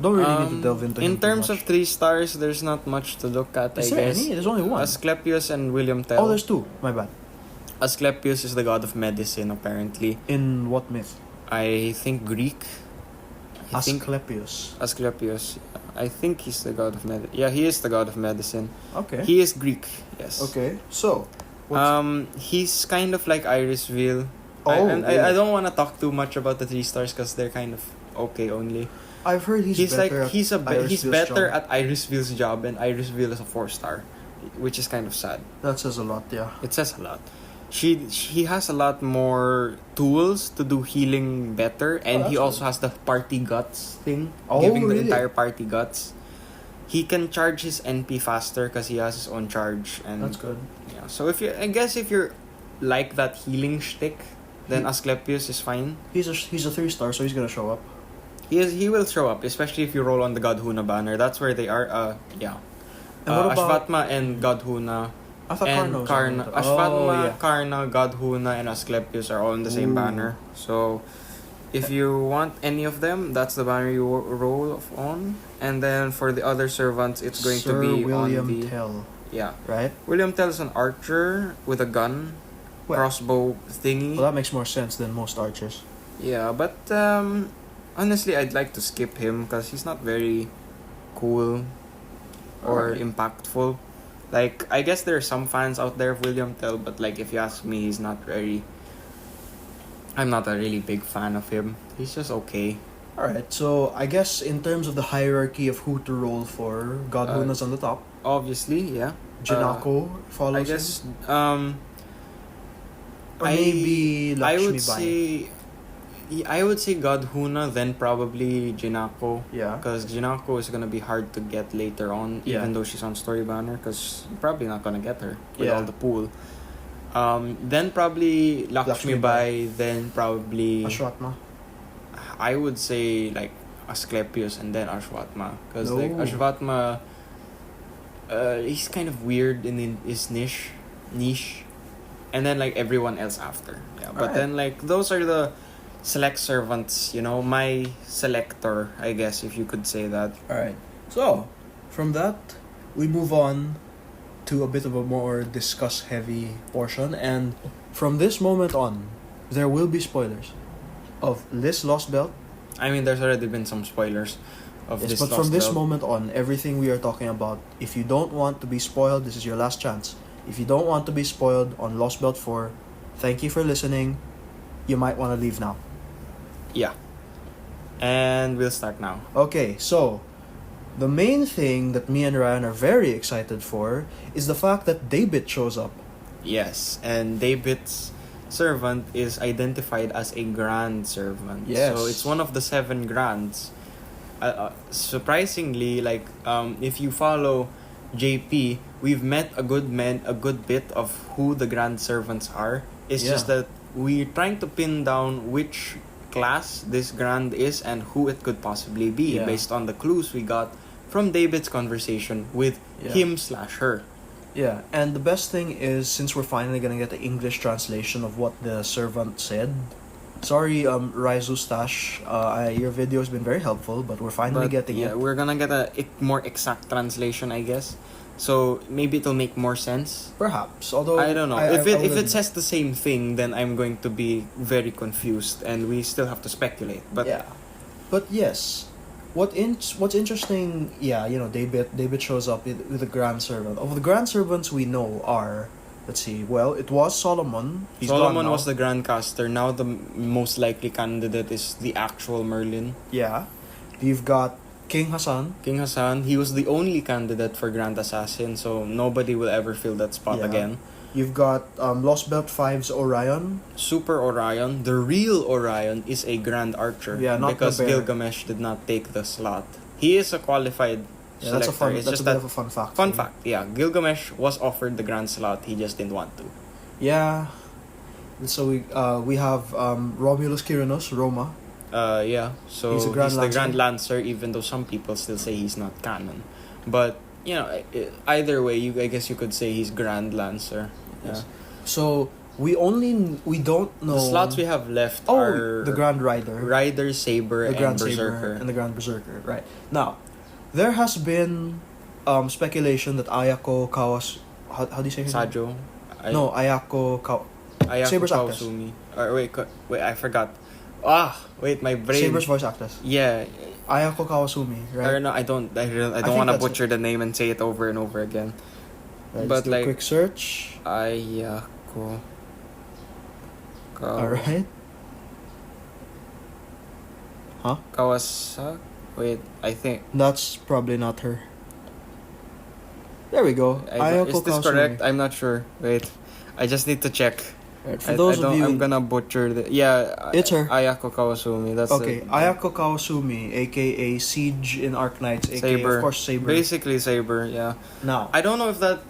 Don't really need to delve into him In too terms much. of 3 stars, there's not much to look at, Is I there guess. any? There's only one. Asclepius and William Tell. Oh, there's 2. My bad. Asclepius is the god of medicine, apparently. In what myth? I think Greek. Asclepius. Asclepius. I think he's the god of medicine. Yeah, he is the god of medicine. Okay. He is Greek, yes. Okay. So, he's kind of like Irisville. really? I don't want to talk too much about the 3 stars because they're kind of okay only. I've heard he's better like he's Irisville's better job. at Irisville's job, and Irisville is a 4-star, which is kind of sad. That says a lot, yeah. It says a lot. He has a lot more tools to do healing better, and he also has the party guts thing, giving the entire party guts. He can charge his NP faster because he has his own charge, and that's good. Yeah. So if you're like that healing shtick, then Asclepius is fine. He's a 3-star, so he's gonna show up. He will show up, especially if you roll on the God Huna banner. That's where they are. Yeah. And what about Ashvatma and God Huna. I thought And Karna. Ashvatma, Karna, God Huna, and Asclepius are all in the same banner. So, if you want any of them, that's the banner you roll on. And then for the other servants, it's going to be William on the Tell. Yeah. Right? William Tell is an archer with a gun, crossbow thingy. Well, that makes more sense than most archers. Yeah, but honestly, I'd like to skip him because he's not very cool or impactful. Like, I guess there are some fans out there of William Tell, but like, if you ask me, he's not very... I'm not a really big fan of him. He's just okay. Alright, so I guess in terms of the hierarchy of who to roll for, God Huna's on the top. Obviously, yeah. Janako follows I guess, him. Or maybe Lakshmi I would say God Huna, then probably Jinako. Yeah. Because Jinako is gonna be hard to get later on, even though she's on story banner, because you're probably not gonna get her with all the pool. Then probably Lakshmi Bai, then probably Ashwatma. I would say like Asclepius and then Ashwatma, because like Ashwatma, he's kind of weird in his niche, and then like everyone else after. Yeah, but then like those are the select servants, my selector, I guess, if you could say that. Alright. So, from that, we move on to a bit of a more discuss-heavy portion. And from this moment on, there will be spoilers of this Lostbelt. I mean, there's already been some spoilers of this but Lostbelt. from this moment on, everything we are talking about, if you don't want to be spoiled, this is your last chance. If you don't want to be spoiled on Lostbelt 4, thank you for listening. You might want to leave now. Yeah. And we'll start now. Okay, so the main thing that me and Ryan are very excited for is the fact that David shows up. Yes, and David's servant is identified as a grand servant. Yes. So it's one of the 7 grands. Surprisingly, like if you follow JP, we've met a good bit of who the grand servants are. It's just that we're trying to pin down which class this grand is and who it could possibly be based on the clues we got from David's conversation with him/her. Yeah, and the best thing is, since we're finally gonna get the English translation of what the servant said. Sorry, Raizu Stash, your video has been very helpful, but we're finally getting it. Yeah, we're gonna get a more exact translation, I guess. So maybe it'll make more sense. Perhaps, although I don't know. If it says the same thing, then I'm going to be very confused, and we still have to speculate. But but yes, what's interesting? Yeah, David shows up with the grand servant. Of the grand servants we know are, let's see. Well, it was Solomon. Solomon was the grand caster. Now the most likely candidate is the actual Merlin. Yeah, you've got King Hassan. He was the only candidate for Grand Assassin, so nobody will ever fill that spot again. You've got Lostbelt 5's Orion. Super Orion. The real Orion is a Grand Archer. Yeah, not because the bear. Gilgamesh did not take the slot. He is a qualified selector. That's a bit of a fun fact. Fun fact, yeah. Gilgamesh was offered the Grand slot, he just didn't want to. Yeah. So we have Romulus Kyrinos, Roma. So he's the Grand Lancer, even though some people still say he's not canon. But, either way, I guess you could say he's Grand Lancer. Yes. So, we don't know... The slots we have left are... the Grand Rider, Saber, and Berserker. And the Grand Berserker, right. Now, there has been speculation that Ayako Kawas... How do you say her name? Sajo. Ayako Saber's Kawasumi. Wait, I forgot. My brain... Saber's voice actress. Yeah, Ayako Kawasumi, right? Or no, I don't think want to that's butcher the name and say it over and over again. Right, But let's do a like quick search. Ayako. Alright. Huh? Kawasaki. Wait, I think. That's probably not her. There we go. Ayako Is this Kawasumi. correct? I'm not sure. Wait, I just need to check. Right, for those of you, I'm gonna butcher the. Yeah, it's her. Ayako Kawasumi. That's Okay, Ayako Kawasumi, aka Siege in Arknights, aka Saber. of course Saber. Basically Saber. Yeah. Now, I don't know if that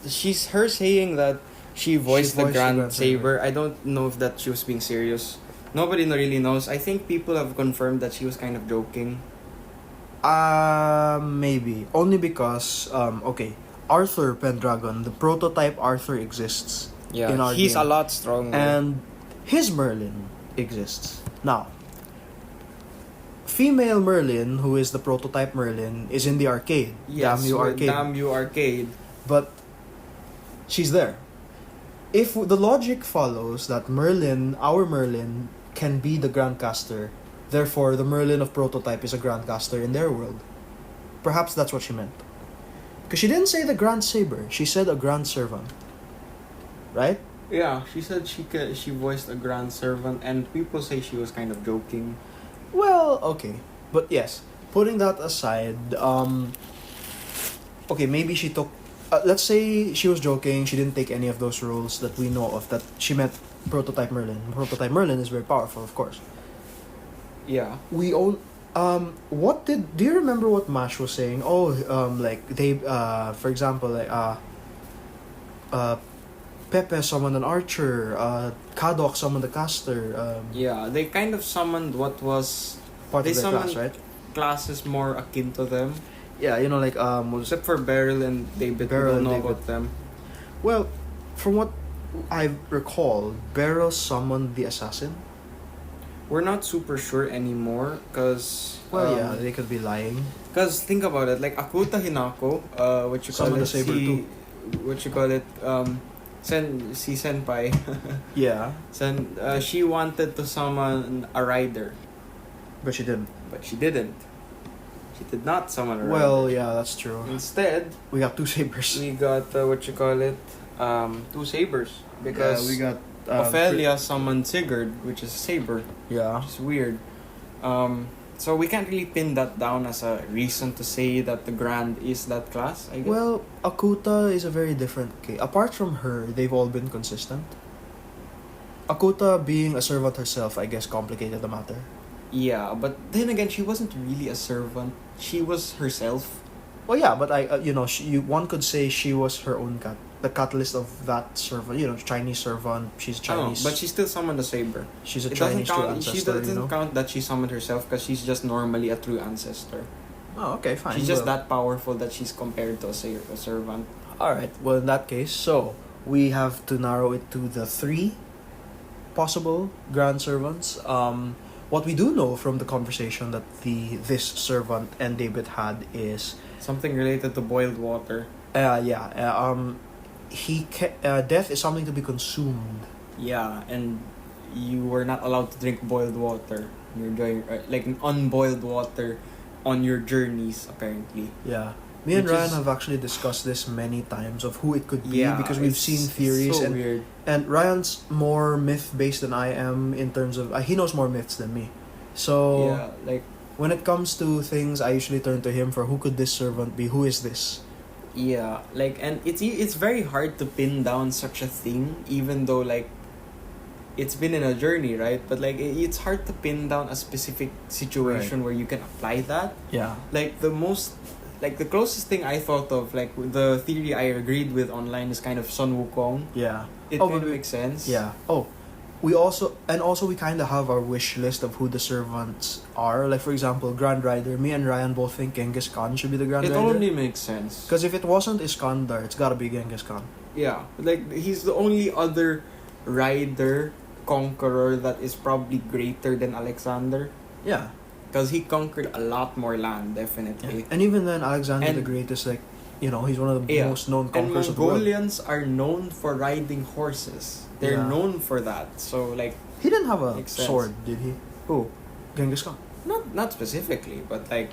her saying that she voiced the Grand Saber. Saber. I don't know if that she was being serious. Nobody really knows. I think people have confirmed that she was kind of joking. maybe only because okay, Arthur Pendragon, the prototype Arthur exists. Yeah, in our he's game. a lot stronger. And his Merlin exists. Now, female Merlin, who is the prototype Merlin, is in the arcade. yes, Damn you arcade. Damn you arcade. But she's there. If the logic follows that Merlin, our Merlin, can be the Grandcaster, therefore the Merlin of prototype is a Grandcaster in their world. Perhaps that's what she meant. Because she didn't say the Grand Saber, she said a Grand Servant. Right? Yeah, she said she voiced a Grand Servant, and people say she was kind of joking. Well, okay. But yes, putting that aside, okay, maybe she took... let's say she was joking, she didn't take any of those roles that we know of, that she meant Prototype Merlin. Prototype Merlin is very powerful, of course. Yeah. We all... do you remember what Mash was saying? Oh, like, they, for example, like, Pepe summoned an archer, Kadok summoned a caster. Yeah, they kind of summoned what was Part they of their summoned class, right? classes more akin to them. Yeah, you know, like, Except for Beryl and David, Beryl we don't and know David. about them. Well, from what I recall, Beryl summoned the assassin. We're not super sure anymore, cause Well, yeah, they could be lying. Cause think about it, like Akuta Hinako, what you call Summoned it, the saber too. what you call it, si Senpai, Yeah, she wanted to summon a rider, but she didn't. but she didn't. She did not summon a rider. Well, yeah, that's true. Instead, We got two sabers. we got what you call it, two sabers, because we got Ophelia summoned Sigurd, which is a saber, Yeah. which is weird. So we can't really pin that down as a reason to say that the Grand is that class, I guess. Well, Akuta is a very different case. Apart from her, they've all been consistent. Akuta being a servant herself, I guess, complicated the matter. Yeah, but then again, she wasn't really a servant. She was herself. Well, yeah, but one could say she was her own the catalyst of that servant. You know, Chinese servant. She's Chinese. But she still summoned a saber. she's a It doesn't Chinese true count. She ancestor. doesn't count that she summoned herself because she's just normally a true ancestor. Oh, okay, fine. She's just well, that powerful that she's compared to a servant. All right. Well, in that case, so we have to narrow it to the 3 possible grand servants. What we do know from the conversation that this servant and David had is, Something related to boiled water. death is something to be consumed. Yeah, and you were not allowed to drink boiled water. You're doing like unboiled water on your journeys, apparently. Yeah. Me and Which Ryan is- have actually discussed this many times of who it could be Yeah, because we've seen theories so and weird. Ryan's more myth based than I am in terms of he knows more myths than me. So Yeah, like when it comes to things, I usually turn to him for who could this servant be? Who is this? yeah, like and it's very hard to pin down such a thing, even though like it's been in a journey, right? But like it's hard to pin down a specific situation where you can apply that. Yeah. Like the closest thing I thought of, like the theory I agreed with online, is kind of Sun Wukong. Yeah. It Oh, kind but of makes sense. Yeah. Oh, we also we kind of have our wish list of who the servants are. Like for example, Grand Rider. Me and Ryan both think Genghis Khan should be the Grand It Rider. only makes sense. Because if it wasn't Iskandar, it's gotta be Genghis Khan. Yeah, like he's the only other rider conqueror that is probably greater than Alexander, Yeah. because he conquered a lot more land, definitely. And even then, Alexander the And- Great is like, he's one of the Yeah. most known And conquerors of the world. Mongolians are known for riding horses. They're Yeah. known for that. So like, He didn't have a Makes sense. sword, did he? who? Genghis Khan. Not specifically, but like.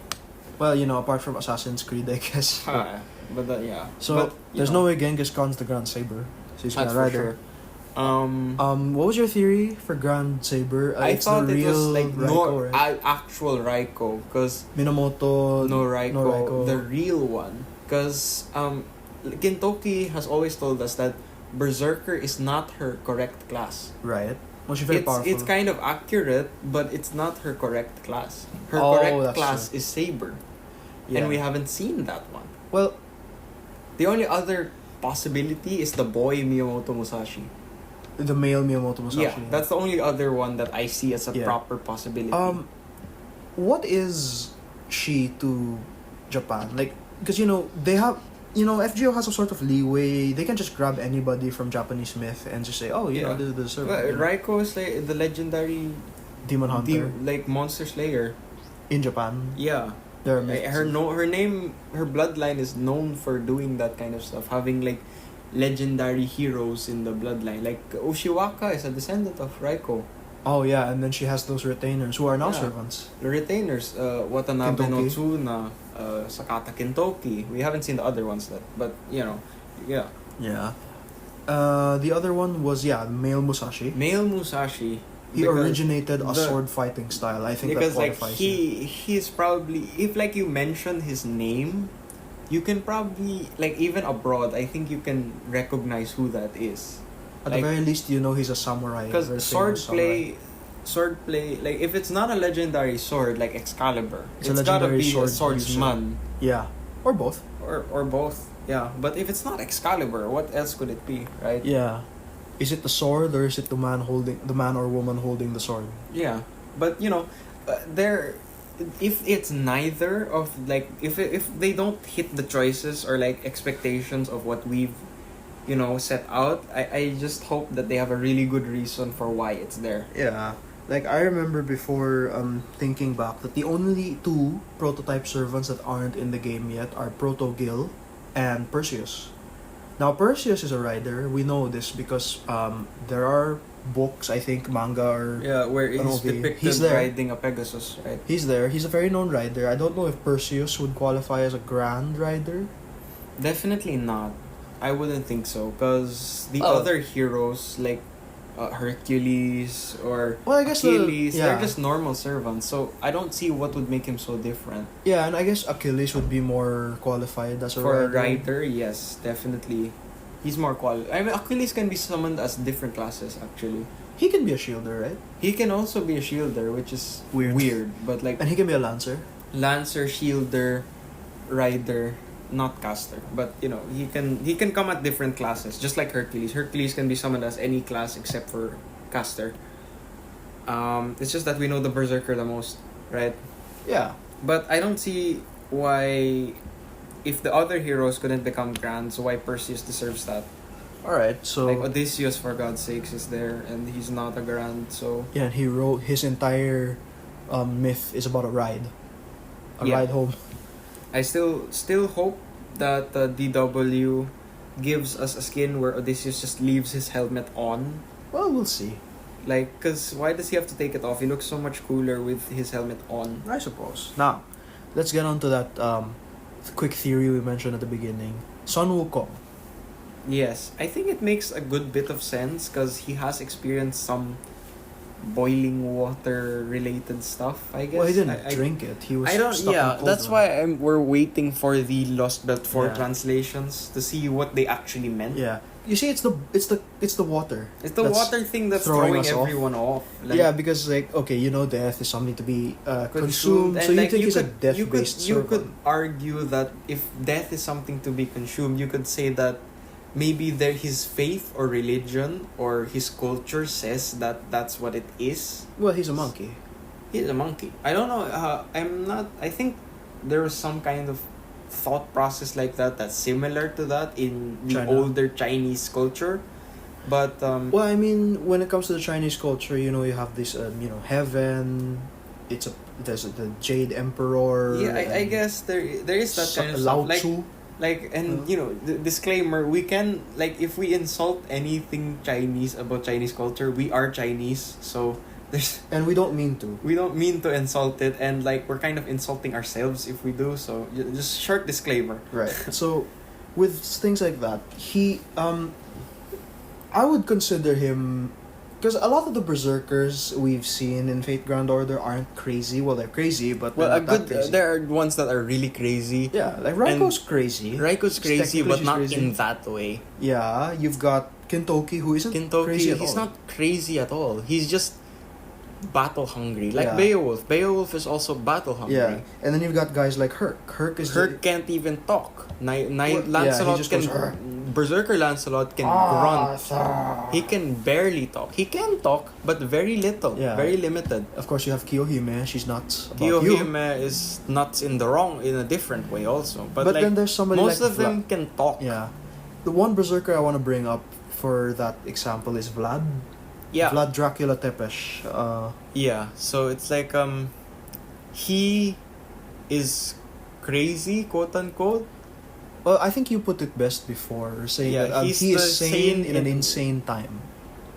Well, apart from Assassin's Creed, I guess. Yeah. So but, there's no way Genghis Khan's the Grand Saber. So he's That's gonna ride for her. sure. What was your theory for Grand Saber? I It's thought the it was real like Raiko, right? actual Raiko, because Minamoto. no Raiko, no Raiko. the real one. Because Gintoki has always told us that Berserker is not her correct class. Right. Well, she's very powerful. It's kind of accurate, but it's not her correct class. Her Oh, correct that's class true. is Saber, Yeah. and we haven't seen that one. Well, The only other possibility is the boy Miyamoto Musashi. the male Miyamoto Musashi. Yeah, that's the only other one that I see as a Yeah. proper possibility. What is she to Japan? Like, because they have, FGO has a sort of leeway. They can just grab anybody from Japanese myth and just say, oh, Yeah. this is the server. Well, Raiko is like the legendary Demon Hunter like monster slayer. in Japan. Yeah. There are myths. Her bloodline is known for doing that kind of stuff, having like legendary heroes in the bloodline. Like Ushiwaka is a descendant of Raiko. Oh yeah, and then she has those retainers who are now Yeah. servants. The retainers, Watanabe no Kintoki. Tsuna, Sakata Kintoki. We haven't seen the other ones but yeah. Yeah. The other one was male Musashi. Male Musashi. He because originated a the- sword fighting style. I think because that like qualifies him. he's probably, if like you mention his name, you can probably like even abroad I think you can recognize who that is. At like- the very least, he's a samurai. Because very famous swordplay, like if it's not a legendary sword like Excalibur, It's a it's gotta legendary be sword a swordsman Yeah, or both. or both. Yeah, but if it's not Excalibur, what else could it be, right? Yeah. Is it the sword or is it the man or woman holding the sword? Yeah, but if it's neither of like if they don't hit the choices or like expectations of what we've set out, I just hope that they have a really good reason for why it's there. Yeah. Like I remember before thinking back that the only two prototype servants that aren't in the game yet are Proto Gil and Perseus. Now Perseus is a rider. We know this because there are books, I think manga or Where he's okay. depicted He's there. riding a Pegasus, right? He's there. He's a very known rider. I don't know if Perseus would qualify as a grand rider. Definitely not. I wouldn't think so, because the Oh. other heroes like Hercules or Well, I guess Achilles, yeah. they're just normal servants. So I don't see what would make him so different. Yeah, and I guess Achilles would be more qualified as a For a rider. rider, yes, definitely. He's more qualified. I mean, Achilles can be summoned as different classes, actually. He can be a shielder, right? He can also be a shielder, which is Weird. but like And he can be a lancer. lancer, shielder, rider, not caster. But he can come at different classes, just like Hercules. Hercules can be summoned as any class except for caster. It's just that we know the Berserker the most, right? Yeah. But I don't see why, if the other heroes couldn't become grands, why Perseus deserves that. Alright, so... Like Odysseus, for God's sakes, is there, and he's not a grand, so... Yeah, and he wrote... His entire myth is about a ride. A Yeah. ride home. I still hope that DW gives us a skin where Odysseus just leaves his helmet on. Well, we'll see. Like, because why does he have to take it off? He looks so much cooler with his helmet on. I suppose. Now, let's get on to that quick theory we mentioned at the beginning. Sun Wukong. Yes, I think it makes a good bit of sense because he has experienced some boiling water related stuff, I guess. Well, he didn't drink it. He was I don't. stuck in Yeah, cold that's run. why we're waiting for the Lostbelt 4 Yeah. translations to see what they actually meant. Yeah. You see, it's the water. It's the that's water thing that's throwing throwing us off. everyone off. Like, Yeah, because death is something to be consumed. and So you like, think he's a could- death-based you could servant. argue that if death is something to be consumed, you could say that maybe his faith or religion or his culture says that that's what it is. Well, he's a monkey. He's a monkey. I don't know. I think there was some kind of thought process like that's similar to that in the China. older Chinese culture, but Well, I mean, when it comes to the Chinese culture, you have this, heaven. There's the Jade Emperor. yeah, I and guess there is that kind of Lao stuff. Tzu. The disclaimer, we can, like, if we insult anything Chinese about Chinese culture, we are Chinese, so And we don't mean to. We don't mean to insult it, and like we're kind of insulting ourselves if we do. So just short disclaimer. Right. So, with things like that, I would consider him, because a lot of the berserkers we've seen in Fate Grand Order aren't crazy. Well, they're crazy, but Well, they're not that crazy. there are ones that are really crazy. Yeah, like Raiko's crazy. Raiko's crazy, Technically but she's not crazy. in that way. Yeah, you've got Kintoki, who isn't crazy at he's all. not crazy at all. He's just battle hungry. Like Yeah. Beowulf. Beowulf is also battle hungry. Yeah, and then you've got guys like Herc. Herc Can't even talk. Well, Lancelot he just can. goes, "Arr." Berserker Lancelot can grunt. He can barely talk. He can talk, but very little. Yeah. Very limited. Of course, you have Kiyohime. She's nuts about you. Kiyohime is nuts in a different way also. But like, then there's somebody most like of them can talk. Yeah, the one berserker I want to bring up for that example is Vlad. Yeah. Vlad Dracula Tepesh. Yeah. So it's like he is crazy, quote unquote. Well, I think you put it best before saying Yeah, that he's he the is sane in an in- insane time.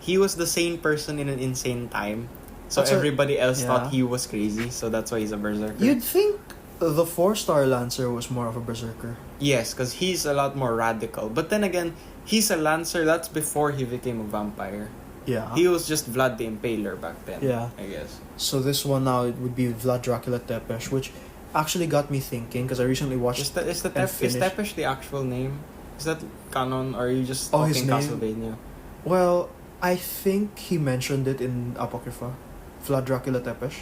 He was the sane person in an insane time. So That's a- everybody else yeah. thought he was crazy, so that's why he's a berserker. You'd think the 4-star Lancer was more of a berserker. Yes, because he's a lot more radical. But then again, he's a lancer. That's before he became a vampire. Yeah. He was just Vlad the Impaler back then. Yeah. I guess. So this one now it would be Vlad Dracula Tepesh, which actually got me thinking because I recently watched. Is and finished- Tepesh the actual name? Is that canon, or are you just Oh, his talking name? Castlevania? Well, I think he mentioned it in Apocrypha. Vlad Dracula Tepesh.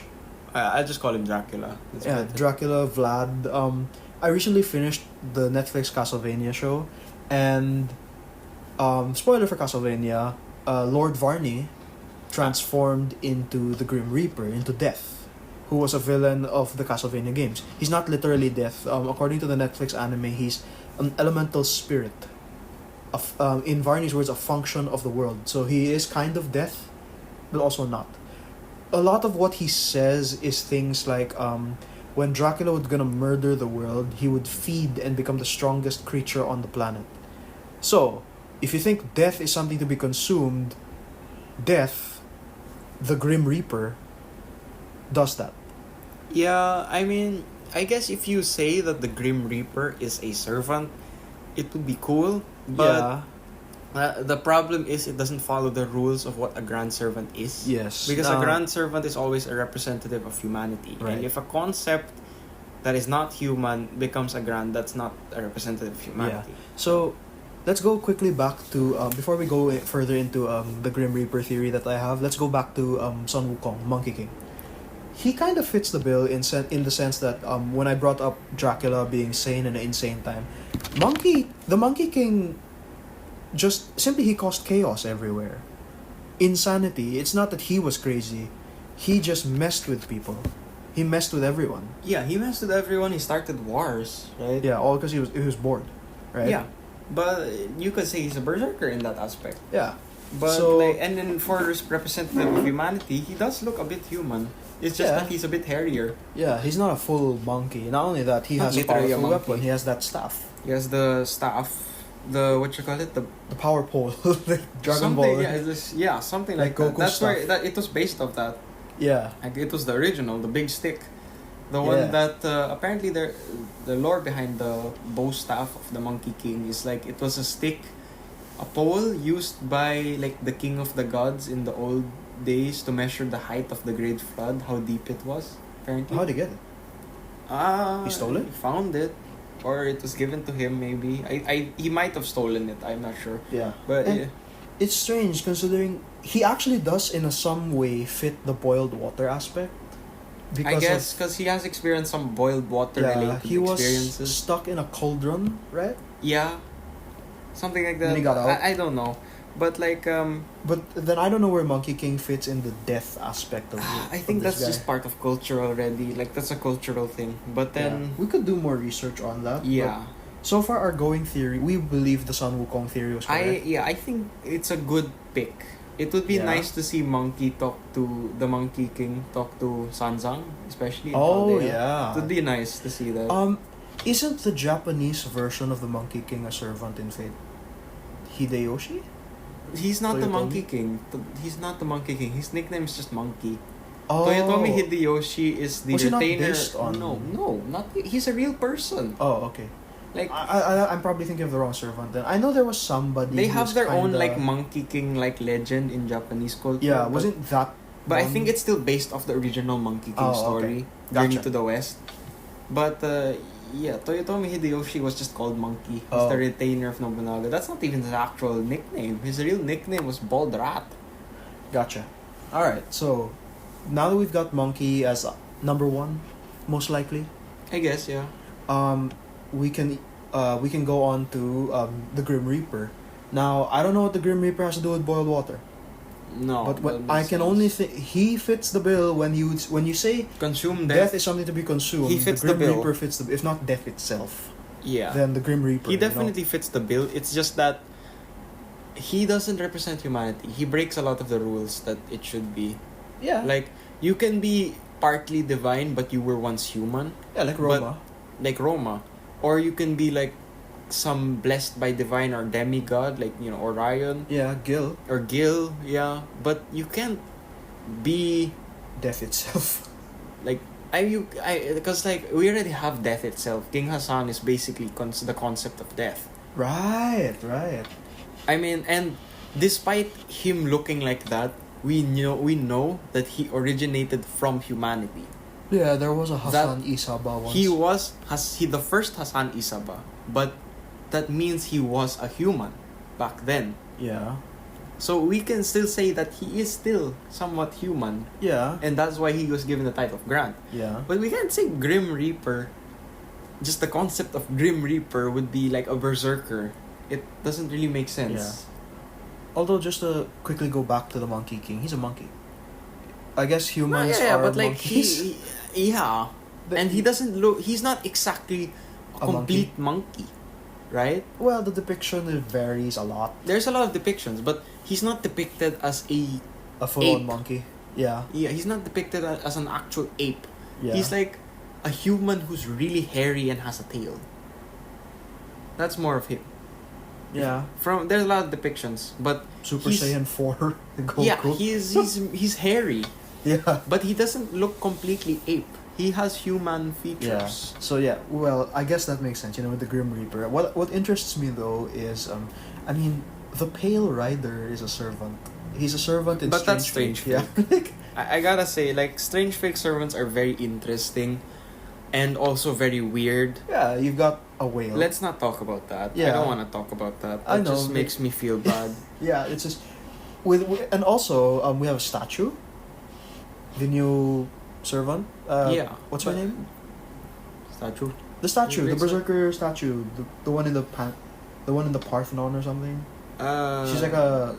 I'll just call him Dracula. That's Yeah, better. Dracula, Vlad. I recently finished the Netflix Castlevania show, and spoiler for Castlevania, Lord Varney transformed into the Grim Reaper, into Death, who was a villain of the Castlevania games. He's not literally Death. According to the Netflix anime, he's an elemental spirit. In Varney's words, a function of the world. So he is kind of Death, but also not. A lot of what he says is things like when Dracula was gonna murder the world, he would feed and become the strongest creature on the planet. So, if you think death is something to be consumed, Death, the Grim Reaper, does that. Yeah, I mean, I guess if you say that the Grim Reaper is a servant, it would be cool. But the problem is it doesn't follow the rules of what a grand servant is. Yes. Because a grand servant is always a representative of humanity. Right. And if a concept that is not human becomes a grand, that's not a representative of humanity. So, let's go quickly back to before we go further into the Grim Reaper theory that I have. Let's go back to Sun Wukong, Monkey King. He kind of fits the bill in the sense that when I brought up Dracula being sane in an insane time, the Monkey King, just simply he caused chaos everywhere, insanity. It's not that he was crazy, he just messed with people. He messed with everyone. Yeah, he messed with everyone. He started wars, right? Yeah, all because he was bored, right? Yeah, but you could say he's a berserker in that aspect. Yeah. But So- and then for representative of humanity, he does look a bit human. It's just Yeah. that he's a bit hairier. Yeah, he's not a full monkey. Not only that, he Not has a literally a powerful monkey. weapon. He has that staff. He has the staff, the what you call it, the The power pole, like Dragon something, Ball. Yeah, something like, Like that. Goku That's where stuff. it was based off that. Yeah. Like it was the original, the big stick, the Yeah. one that apparently the lore behind the bow staff of the Monkey King is like it was a stick, a pole used by like the king of the gods in the old days to measure the height of the Great Flood, how deep it was. Apparently, How'd he get it? He stole it? He found it, or it was given to him. Maybe he might have stolen it. I'm not sure, Yeah. but And yeah. it's strange considering he actually does in some way fit the boiled water aspect. I guess because he has experienced some boiled water related he was experiences. stuck in a cauldron, right? Yeah, something like that. Then he got out. I don't know, but like But then I don't know where Monkey King fits in the death aspect of it. I think of this that's just guy. part of culture already. Like that's a cultural thing. But Yeah. then We could do more research on that. yeah, but so far, our going theory, we believe the Sun Wukong theory was correct. I think it's a good pick. It would be Yeah. nice to see Monkey talk to the Monkey King, talk to Sanzang, especially. in Oh, Paldea. yeah. It would be nice to see that. Isn't the Japanese version of the Monkey King a servant in Fate? Hideyoshi? He's not the Toyotomi? Monkey King. He's not the Monkey King. His nickname is just Monkey. Oh. Toyotomi Hideyoshi is the Was he not retainer. based on- No, not. He's a real person. Oh, okay. Like I'm probably thinking of the wrong servant then. I know there was somebody. they who's have their own kinda- like Monkey King like legend in Japanese culture. Yeah, but- wasn't that? But I one? think it's still based off the original Monkey King Oh, okay. story, Gotcha. Journey to the West. But yeah, Toyotomi Hideyoshi was just called Monkey. He's Oh. the retainer of Nobunaga. That's not even his actual nickname. His real nickname was Bald Rat. Gotcha. All right. So now that we've got Monkey as number one, most likely, I guess, yeah. we can go on to the Grim Reaper. Now I don't know what the Grim Reaper has to do with boiled water, No. but that I makes can sense. only think he fits the bill when you say Consume death death. is something to be consumed. He fits the the Grim bill. Reaper fits the, if not death itself, Yeah. then the Grim Reaper. He you know? definitely fits the bill. It's just that he doesn't represent humanity. He breaks a lot of the rules that it should be. Yeah. Like, you can be partly divine, but you were once human. Yeah, like but- Roma. Like Roma. Or you can be like some blessed by divine or demigod, like, you know, Orion. Yeah, Gil. Or Gil, yeah. But you can't be Death itself. like because like we already have death itself. King Hassan is basically the concept of death. Right. I mean, and despite him looking like that, we know that he originated from humanity. Yeah, there was a Hassan Isaba once. He was the first Hassan Isaba, but that means he was a human back then. Yeah. So we can still say that he is still somewhat human, Yeah. and that's why he was given the title of Grand. Yeah. But we can't say Grim Reaper. Just the concept of Grim Reaper would be like a berserker. It doesn't really make sense. Yeah. Although, just to quickly go back to the Monkey King, he's a monkey. I guess humans are but like monkeys. and he doesn't look. He's not exactly a A complete monkey, right? Well, the depiction varies a lot. There's a lot of depictions, but he's not depicted as A full-on Ape. monkey. Yeah. yeah. He's not depicted as an actual ape. Yeah. He's like a human who's really hairy and has a tail. That's more of him. Yeah. There's a lot of depictions, but Super he's- Saiyan 4. The Goku. yeah, he's hairy, Yeah. but he doesn't look completely ape. He has human Yeah. features. So yeah, well, I guess that makes sense. You know, with the Grim Reaper. What interests me though is, I mean, the Pale Rider is a servant. He's a servant in But that's Strange Strange Fate. Yeah. Like, I gotta say, like, Strange Fake Servants are very interesting, and also very weird. yeah, you've got a whale. Let's not talk about that. I Yeah. don't want to talk about that. I That know, just but- makes me feel bad. Yeah, it's just and also we have a statue. The new servant. Yeah, What's her but- name? Statue. The statue, the Wait, so- Berserker statue, the one in the Parthenon or something. She's like a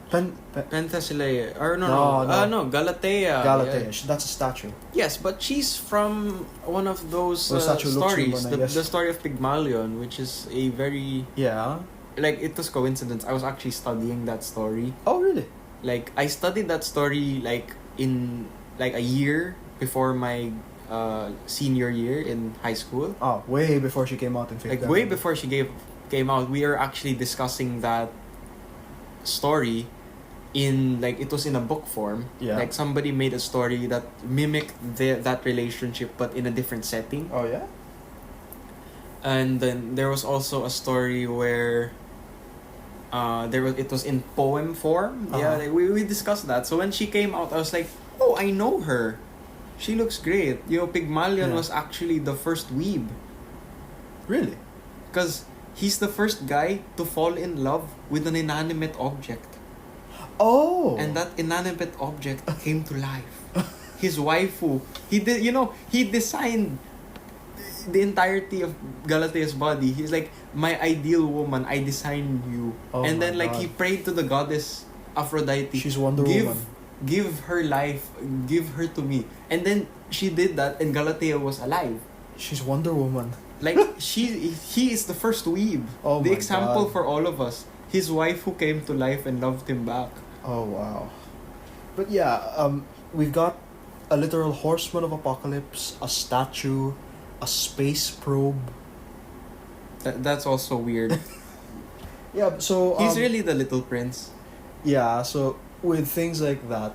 Penthesilea. Or No, no, Galatea. Galatea. Yeah. That's a statue. Yes, but she's from one of those Well, statue looks stories. human, I guess. The story of Pygmalion, which is a very Yeah. like it was coincidence. I was actually studying that story. Oh really? Like I studied that story like in like a year before my senior year in high school. Oh, way before she came out in Fate Like Gundam. way before she came out, we are actually discussing that story in like it was in a book form. Yeah. Like somebody made a story that mimicked that relationship but in a different setting. Oh yeah. And then there was also a story where it was in poem form. Yeah, Uh-huh. like, we discussed that. So when she came out, I was like, oh, I know her. She looks great. You know, Pygmalion Yeah. was actually the first weeb. Really? Because he's the first guy to fall in love with an inanimate object. Oh. And that inanimate object came to life. His waifu. He designed the entirety of Galatea's body. He's like, my ideal woman, I designed you. Oh and my then like God. he prayed to the goddess Aphrodite. She's Wonder Woman. Give her life, give her to me. And then she did that and Galatea was alive. She's Wonder Woman. Like he is the first weeb. Oh The my example God. for all of us. His wife who came to life and loved him back. Oh wow. But yeah, we've got a literal horseman of apocalypse, a statue, a space probe. That's also weird. Yeah, so He's really the little prince. Yeah, so with things like that,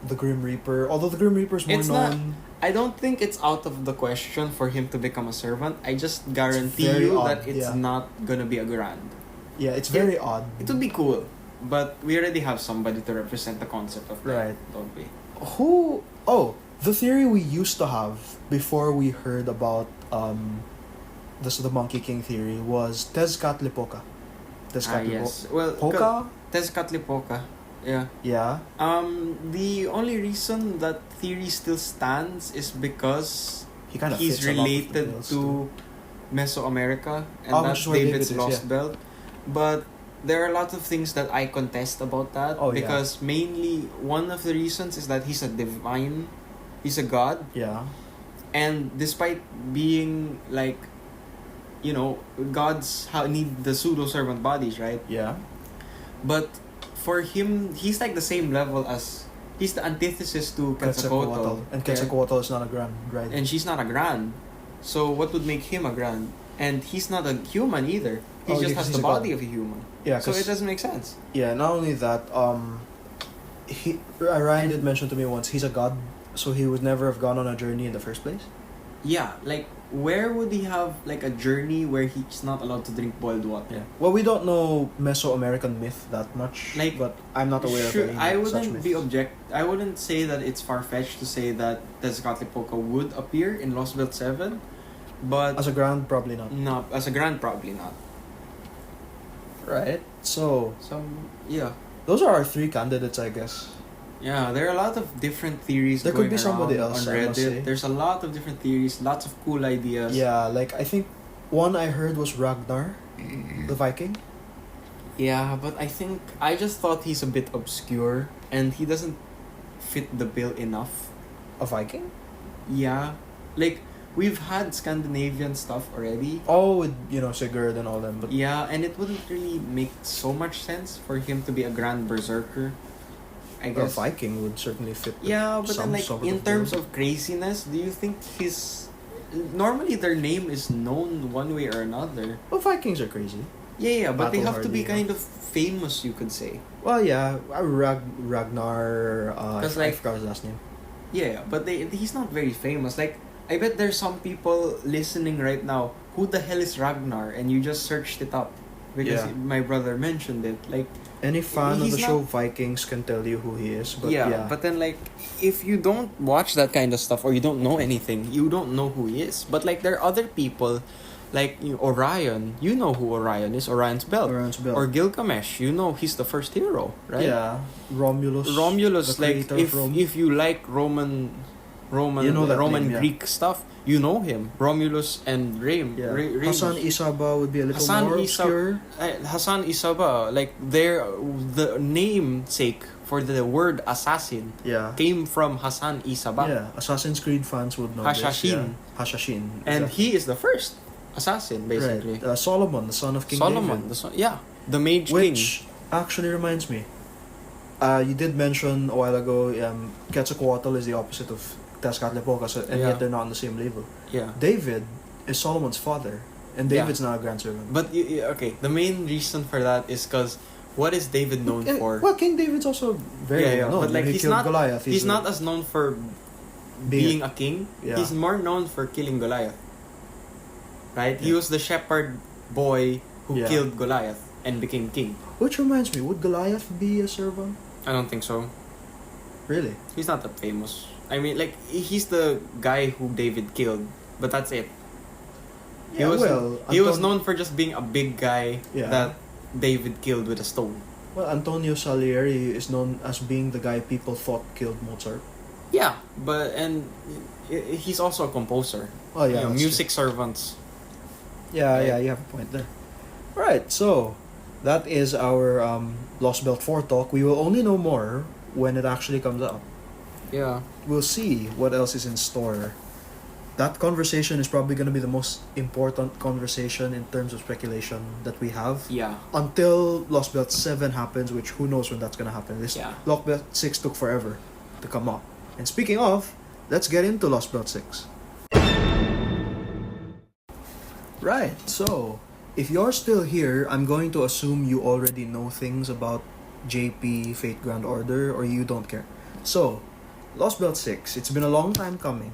the Grim Reaper, although the Grim Reaper is more It's not- known, I don't think it's out of the question for him to become a servant. I just guarantee very you odd, that it's yeah. not gonna be a grand. yeah, it's very odd. It would be cool, but we already have somebody to represent the concept of that, Right. don't we? Who? Oh, the theory we used to have before we heard about the Monkey King theory was Tezcatlipoca. Yes. Well, Poca? Tezcatlipoca. Yeah. Yeah. The only reason that theory still stands is because He kind of he's fits a lot of the related bills, to too. Mesoamerica, and Which that's is where David's David is, Lost Belt. But there are a lot of things that I contest about that Oh, yeah. because mainly one of the reasons is that he's a divine, he's a god, Yeah. and despite being like, you know, gods need the pseudo servant bodies, right? Yeah. But for him, he's like the same level as he's the antithesis to Quetzalcoatl. And okay? Quetzalcoatl is not a grand, right? And she's not a grand. So what would make him a grand? And he's not a human either. He Oh, just yeah, 'cause has he's the a god. body of a human. Yeah, So 'cause- it doesn't make sense. Yeah, not only that, Ryan did mention to me once, he's a god, so he would never have gone on a journey in the first place. Yeah, like where would he have like a journey where he's not allowed to drink boiled water? Yeah. Well, we don't know Mesoamerican myth that much, Like, but I'm not aware Sure, of any I such wouldn't myths. be I wouldn't say that it's far fetched to say that Tezcatlipoca would appear in Lostbelt 7, but As a grand, probably not. no, as a grand probably not. Right. So, Yeah. those are our three candidates, I guess. Yeah, there are a lot of different theories There going could be somebody around else, on I must say. Reddit. There's a lot of different theories, lots of cool ideas. Yeah, like, I think one I heard was Ragnar, the Viking. Yeah, but I just thought he's a bit obscure and he doesn't fit the bill enough. A Viking? Yeah. Like, we've had Scandinavian stuff already. Oh, with, Sigurd and all them, but... Yeah, and it wouldn't really make so much sense for him to be a grand berserker. I A guess. Viking would certainly fit. Yeah, but then like sort in of terms bill. of craziness, do you think his normally their name is known one way or another? Well, Vikings are crazy. Yeah, but they have to be Battle-hardy, kind of famous, you could say. Well, yeah, Ragnar. I 'Cause, like- forgot his last name. Yeah, but he's not very famous. Like, I bet there's some people listening right now. Who the hell is Ragnar? And you just searched it up because Yeah. my brother mentioned it. Like, Any fan of He's the not- show Vikings can tell you who he is. But yeah, but then like if you don't watch that kind of stuff or you don't know anything, you don't know who he is. But like there are other people, like Orion. You know who Orion is? Orion's belt. Orion's belt. Or Gilgamesh. You know he's the first hero, right? Yeah, Romulus. Romulus, the like creator of Rome. if you like Roman, You know that Roman name, yeah. Greek stuff, you know him. Romulus and Yeah. Remus. Hassan Isaba would be a little Hassan more Isa- obscure. Hassan Isaba, like the namesake for the word assassin Yeah. came from Hassan Isaba. Yeah, Assassin's Creed fans would know Hashashin. this. Yeah. Hashashin. And exactly. he is the first assassin, basically. Right. Solomon, the son of King Solomon, David. the mage king. Which actually reminds me. You did mention a while ago, Quetzalcoatl is the opposite of Tezcatlipoca, and Yeah. yet they're not on the same level. Yeah. David is Solomon's father, and Yeah. David's not a grand servant. But, okay, the main reason for that is because what is David known for? Well, King David's also very well known. but like he he's killed not Goliath. he's not as known for being a king. Yeah. He's more known for killing Goliath. Right? He Yeah. was the shepherd boy who Yeah. killed Goliath and became king. Which reminds me, would Goliath be a servant? I don't think so. Really? He's not that famous. I mean, like he's the guy who David killed, but that's it. He was known for just being a big guy Yeah. that David killed with a stone. Well, Antonio Salieri is known as being the guy people thought killed Mozart. Yeah, he's also a composer. Oh yeah, that's music servants. true. Yeah, you have a point there. Right, so that is our Lostbelt 4 talk. We will only know more when it actually comes up. Yeah. We'll see what else is in store. That conversation is probably going to be the most important conversation in terms of speculation that we have. Yeah. Until Lostbelt 7 happens, which who knows when that's going to happen. Yeah. Lostbelt 6 took forever to come up. And speaking of, let's get into Lostbelt 6. Right, so if you're still here, I'm going to assume you already know things about JP, Fate Grand Order, or you don't care. So, Lostbelt 6, it's been a long time coming.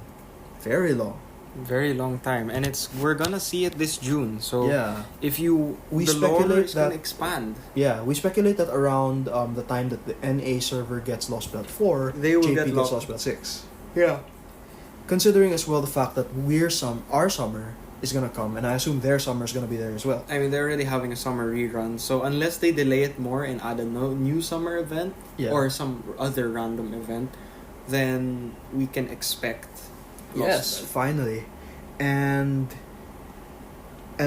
Very long. Very long time, and we're gonna see it this June. So Yeah. if We the lore speculate is gonna that- expand, Yeah, we speculate that around the time that the NA server gets Lostbelt 4, They will JP get gets Lost- Lostbelt 6. yeah. Considering as well the fact that our summer is gonna come, and I assume their summer is gonna be there as well. I mean, they're already having a summer rerun, so unless they delay it more and add a new summer event Yeah. or some other random event, then we can expect. Yes, Lostbelt. finally. And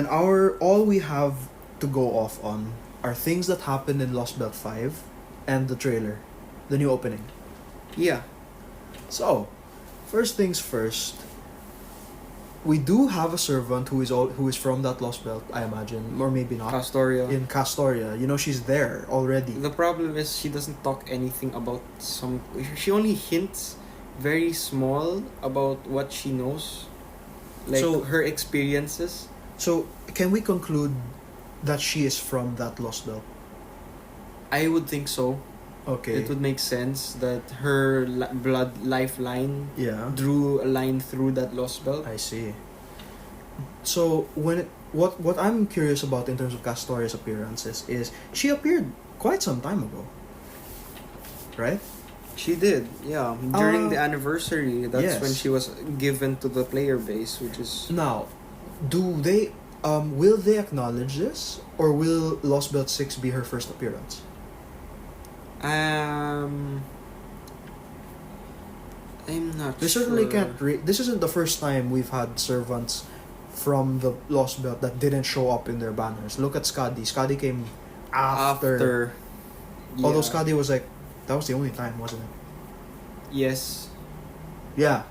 all we have to go off on are things that happened in Lostbelt 5 and the trailer, the new opening. Yeah. So, first things first, we do have a servant who is from that Lostbelt, I imagine, or maybe not. Castoria. In Castoria, she's there already. The problem is she doesn't talk anything about some. She only hints very small about what she knows, like So- her experiences. So, can we conclude that she is from that Lostbelt? I would think so. Okay. It would make sense that her blood lifeline Yeah. drew a line through that Lostbelt. I see. So what I'm curious about in terms of Castoria's appearances is she appeared quite some time ago, right? She did, yeah. During the Uh, anniversary, that's yes. when she was given to the player base, which is Now, will they acknowledge this, or will Lostbelt 6 be her first appearance? I'm not They certainly sure. can't. This isn't the first time we've had servants from the Lostbelt that didn't show up in their banners. Look at Skadi. Skadi came after. Although yeah. Skadi was like, that was the only time, wasn't it? Yes. Yeah,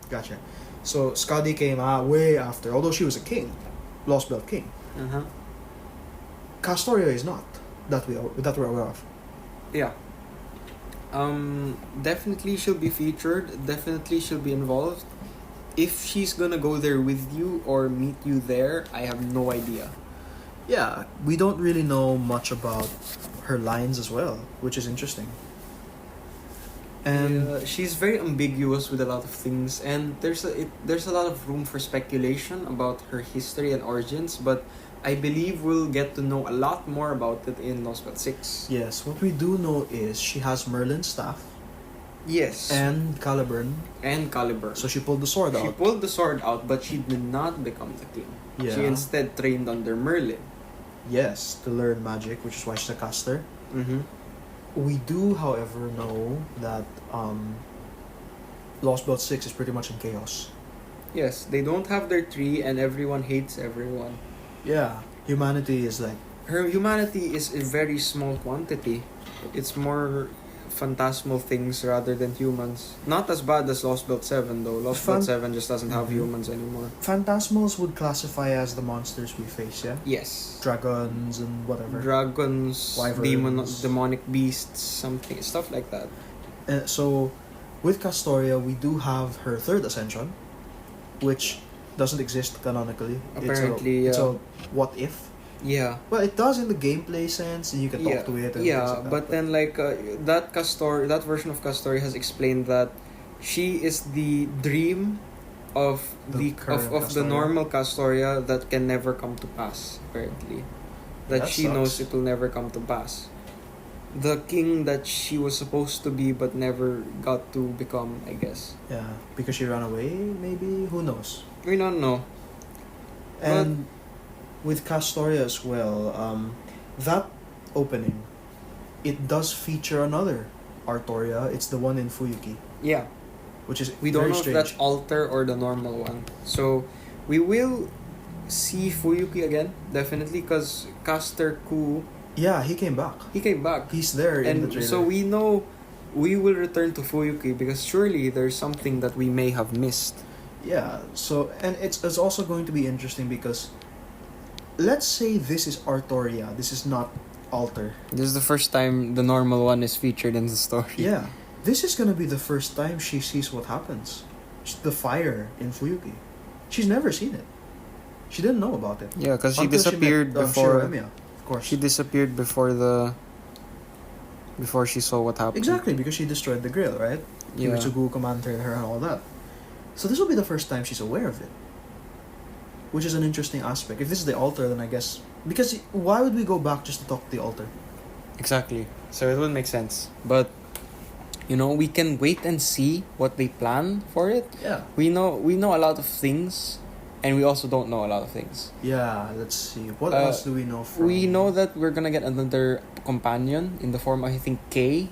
gotcha. So Skadi came way after, although she was a king, Lostbelt king. Uh-huh. Castoria is not that we're aware of. Yeah. Definitely she'll be featured. Definitely she'll be involved. If she's gonna go there with you or meet you there, I have no idea. Yeah, we don't really know much about her lines as well, which is interesting. And she's very ambiguous with a lot of things, and there's a lot of room for speculation about her history and origins. But I believe we'll get to know a lot more about it in Lostbelt 6. yes, what we do know is she has Merlin's staff Yes. and Caliburn, And Caliburn. so she pulled the sword She out. pulled the sword out, but she did not become the king. Yeah. She instead trained under Merlin. Yes, to learn magic, which is why she's a caster. Mm-hmm. We do, however, know that Lostbelt 6 is pretty much in chaos. Yes, they don't have their tree, and everyone hates everyone. Yeah, humanity is like, Her humanity is a very small quantity. It's more phantasmal things rather than humans. Not as bad as Lostbelt 7 though. Lostbelt 7 just doesn't have Mhm. humans anymore. phantasmals would classify as the monsters we face, yeah? Yes. Dragons and whatever. Dragons, Wyverns. demonic beasts, something, stuff like that. So, with Castoria, we do have her third ascension, which doesn't exist canonically. Apparently, it's yeah. a what if? Yeah. Well, it does in the gameplay sense, and you can talk to it. And things yeah, like that, but then that version of Castoria has explained that she is the dream of The the current of the Castoria. normal Castoria that can never come to pass. Apparently, that That she sucks. knows it will never come to pass. The king that she was supposed to be but never got to become, I guess. yeah, because she ran away, maybe? Who knows? We don't know. And with Castoria as well, that opening, it does feature another Artoria. It's the one in Fuyuki, Yeah. which is We don't very know strange. if that's altar or the normal one. So, we will see Fuyuki again, definitely, because Caster Ku, Yeah, he came back. he came back. He's there in the And trailer. so we know we will return to Fuyuki because surely there's something that we may have missed. Yeah, so, and it's also going to be interesting because, let's say this is Artoria, this is not Altar. This is the first time the normal one is featured in the story. Yeah, this is gonna be the first time she sees what happens. The fire in Fuyuki. She's never seen it. She didn't know about it. Yeah, because she Until disappeared met, before. Shiremiya, of course. She disappeared before the Before she saw what happened. Exactly, because she destroyed the grill, right? Yeah. Kiritsugu commanded her and all that. So this will be the first time she's aware of it. Which is an interesting aspect. If this is the altar, then I guess... Because why would we go back just to talk to the altar? Exactly. So it would make sense. But, we can wait and see what they plan for it. Yeah. We know a lot of things, and we also don't know a lot of things. Yeah, let's see. What else do we know from... We know that we're gonna get another companion in the form of, I think, Kay.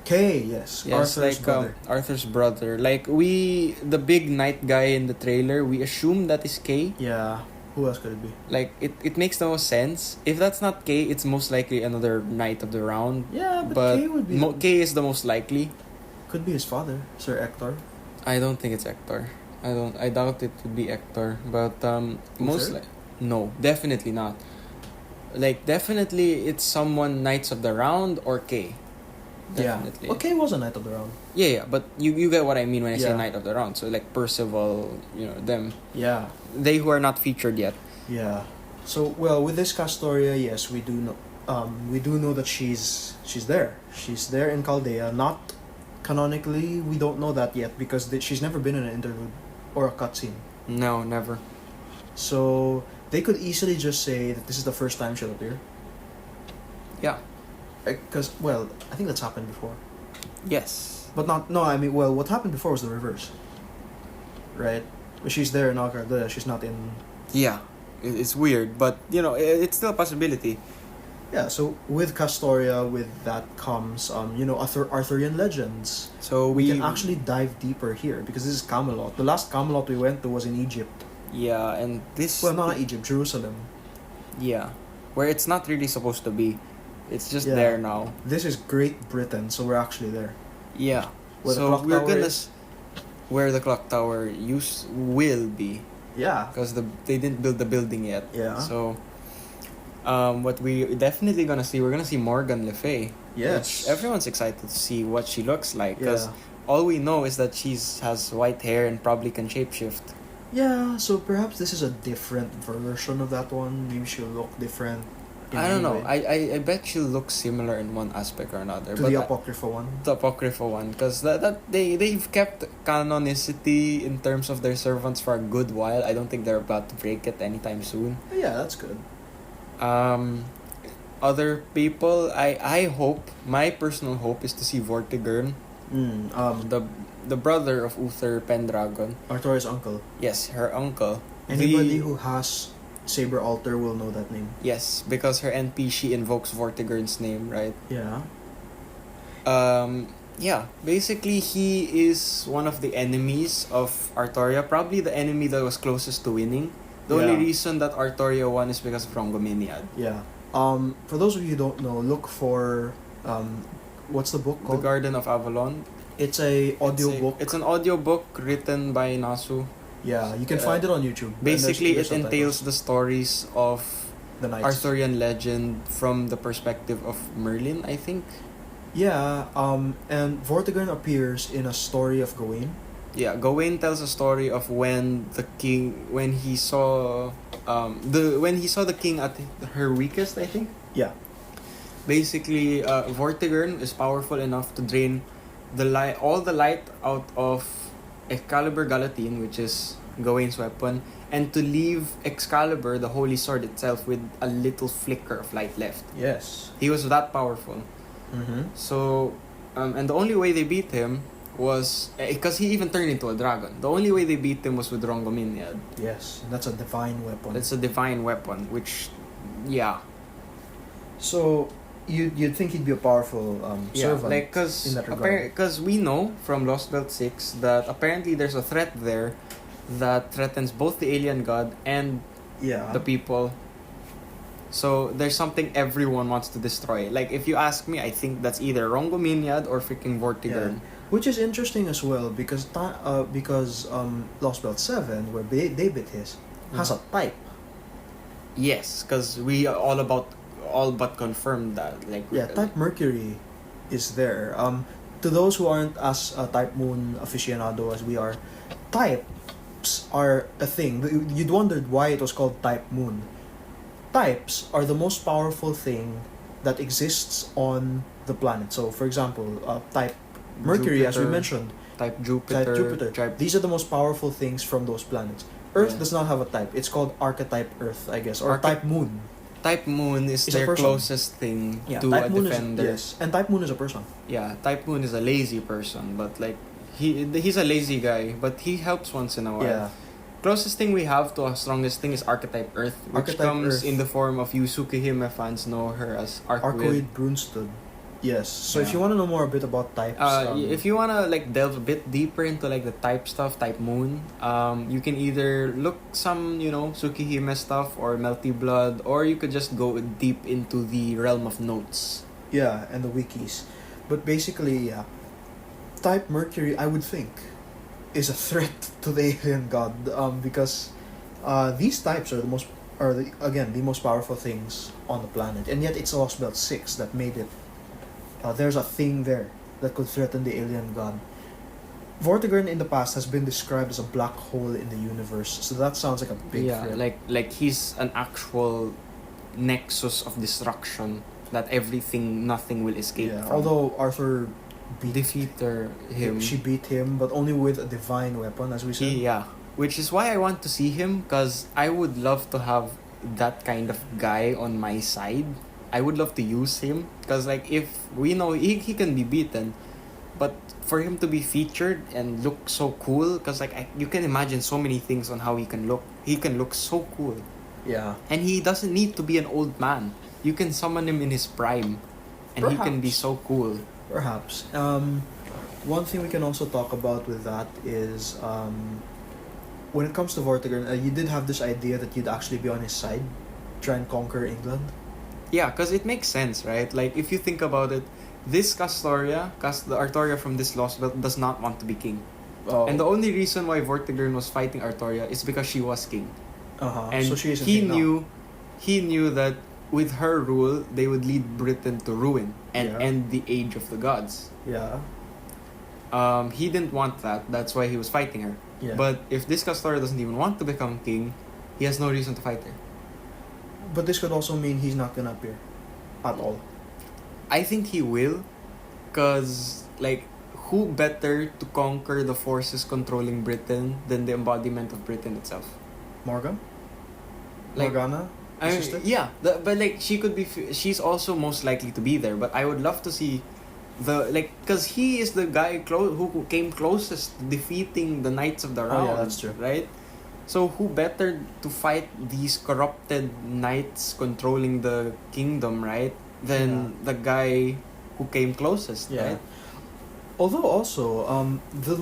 Kay, yes. Arthur's brother. Arthur's brother. Like, the big knight guy in the trailer, we assume that is Kay. Yeah. Who else could it be? Like, it makes the most sense. If that's not Kay, it's most likely another knight of the round. Yeah, but Kay would be... Kay is the most likely. Could be his father, Sir Hector. I don't think it's Hector. I doubt it would be Hector. But, no, definitely not. Like, definitely it's someone Knights of the Round or Kay. Definitely. Yeah. Okay, was a Knight of the Round. Yeah, but you get what I mean when I say Knight of the Round. So like Percival, them. Yeah. They who are not featured yet. Yeah. So with this Castoria, yes, we do know. We do know that she's there. She's there in Chaldea. Not canonically, we don't know that yet because she's never been in an interlude or a cutscene. No, never. So they could easily just say that this is the first time she'll appear. Yeah. Because, I think that's happened before. Yes. But not... No, I mean, what happened before was the reverse. Right? She's there in Alcardea, she's not in... Yeah. It's weird, but, it's still a possibility. Yeah, so with Castoria, with that comes, Arthurian legends. So we can actually dive deeper here, because this is Camelot. The last Camelot we went to was in Egypt. Yeah, and this... Well, not Egypt, Jerusalem. Yeah. Where it's not really supposed to be. It's just there now. This is Great Britain, so we're actually there. Yeah. Where where the clock tower will be. Yeah. Because they didn't build the building yet. Yeah. So, what we definitely we're gonna see Morgan Le Fay. Yes. Which everyone's excited to see what she looks like. Because all we know is that she has white hair and probably can shapeshift. Yeah, so perhaps this is a different version of that one. Maybe she'll look different. I don't know. I bet she'll look similar in one aspect or another. To the Apocrypha one? The Apocrypha one. Because they've kept canonicity in terms of their servants for a good while. I don't think they're about to break it anytime soon. Yeah, that's good. Other people, I hope, my personal hope is to see Vortigern. The brother of Uther Pendragon. Artoria's uncle. Yes, her uncle. Anybody who has Saber Altar will know that name. Yes, because her NP, she invokes Vortigern's name, right? Yeah. Yeah, basically he is one of the enemies of Artoria, probably the enemy that was closest to winning. The only reason that Artoria won is because of Rongominiad. Yeah. For those of you who don't know, look for what's the book called? The Garden of Avalon. It's a audiobook. It's an audiobook written by Nasu. Yeah, you can find it on YouTube. Basically, it entails the stories of the knights. Arthurian legend from the perspective of Merlin, I think. Yeah, and Vortigern appears in a story of Gawain. Yeah, Gawain tells a story of when he saw the king at her weakest, I think. Yeah. Basically, Vortigern is powerful enough to drain all the light out of Excalibur Galatine, which is Gawain's weapon, and to leave Excalibur, the holy sword itself, with a little flicker of light left. Yes. He was that powerful. Mm-hmm. So, and the only way they beat him was because he even turned into a dragon. The only way they beat him was with Rongominiad. Yes, that's a divine weapon. That's a divine weapon, which, yeah. So you'd think he'd be a powerful servant. Like because we know from Lostbelt 6 that apparently there's a threat there that threatens both the alien god and the people. So there's something everyone wants to destroy. Like if you ask me, I think that's either Rongominiad or freaking Vortigern. Yeah. Which is interesting as well because Lostbelt 7, where David is, has a type. Yes, because we all but confirmed that. Type Mercury is there. To those who aren't as a Type Moon aficionado as we are, types are a thing. You'd wondered why it was called Type Moon. Types are the most powerful thing that exists on the planet. So, for example, type Mercury, as we Jupiter, mentioned, type Jupiter. These are the most powerful things from those planets. Earth Yeah. does not have a type. It's called archetype Earth, I guess, or type Moon. Type Moon is It's a their person. closest thing to type a Moon defender. yes, and type Moon is a person. Yeah, Type Moon is a lazy person, but like he's a lazy guy, but he helps once in a while. Yeah, Closest thing we have to a strongest thing is Archetype Earth, which Archetype comes Earth. in the form of Yusuke Hime. Fans know her as Arcuid. Arcoid Brunstad. Yes. So if Yeah. you want to know more a bit about types, If you wanna like delve a bit deeper into like the type stuff, Type Moon, you can either look some Tsukihime stuff or Melty Blood, or you could just go deep into the realm of notes. yeah, and the wikis, but basically, yeah, type Mercury, I would think, is a threat to the alien god, because these types are the most powerful things on the planet, and yet it's Lostbelt 6 that made it. There's a thing there that could threaten the alien god. Vortigern in the past has been described as a black hole in the universe, so that sounds like a big threat. like he's an actual nexus of destruction that nothing will escape Yeah, from. although Arthur him. she beat him, but only with a divine weapon, as we said. Yeah, which is why I want to see him, because I would love to have that kind of guy on my side. I would love to use him, because like if we know he can be beaten, but for him to be featured and look so cool, because like you can imagine so many things on how he can look so cool, Yeah. and he doesn't need to be an old man. You can summon him in his prime, and he can be Perhaps. so cool. Perhaps. One thing we can also talk about with that is when it comes to Vortigern, you did have this idea that you'd actually be on his side, try and conquer England. Yeah, because it makes sense, right? Like, if you think about it, this the Artoria from this Lostbelt does not want to be king. Oh. And the only reason why Vortigern was fighting Artoria is because she was king. And so she isn't he king now. knew that with her rule, they would lead Britain to ruin and Yeah. end the age of the gods. Yeah. He didn't want that. That's why he was fighting her. Yeah. But if this Castoria doesn't even want to become king, he has no reason to fight her. But this could also mean he's not gonna appear at all. I think he will, because, like, who better to conquer the forces controlling Britain than the embodiment of Britain itself? Morgan? Like, Morgana? I mean, Sister? yeah, but like she could be. She's also most likely to be there. But I would love to see because he is the guy who came closest to defeating the Knights of the Round. Oh, yeah, that's true. Right. So who better to fight these corrupted knights controlling the kingdom, right? Than the guy who came closest, Yeah. right? Although also, the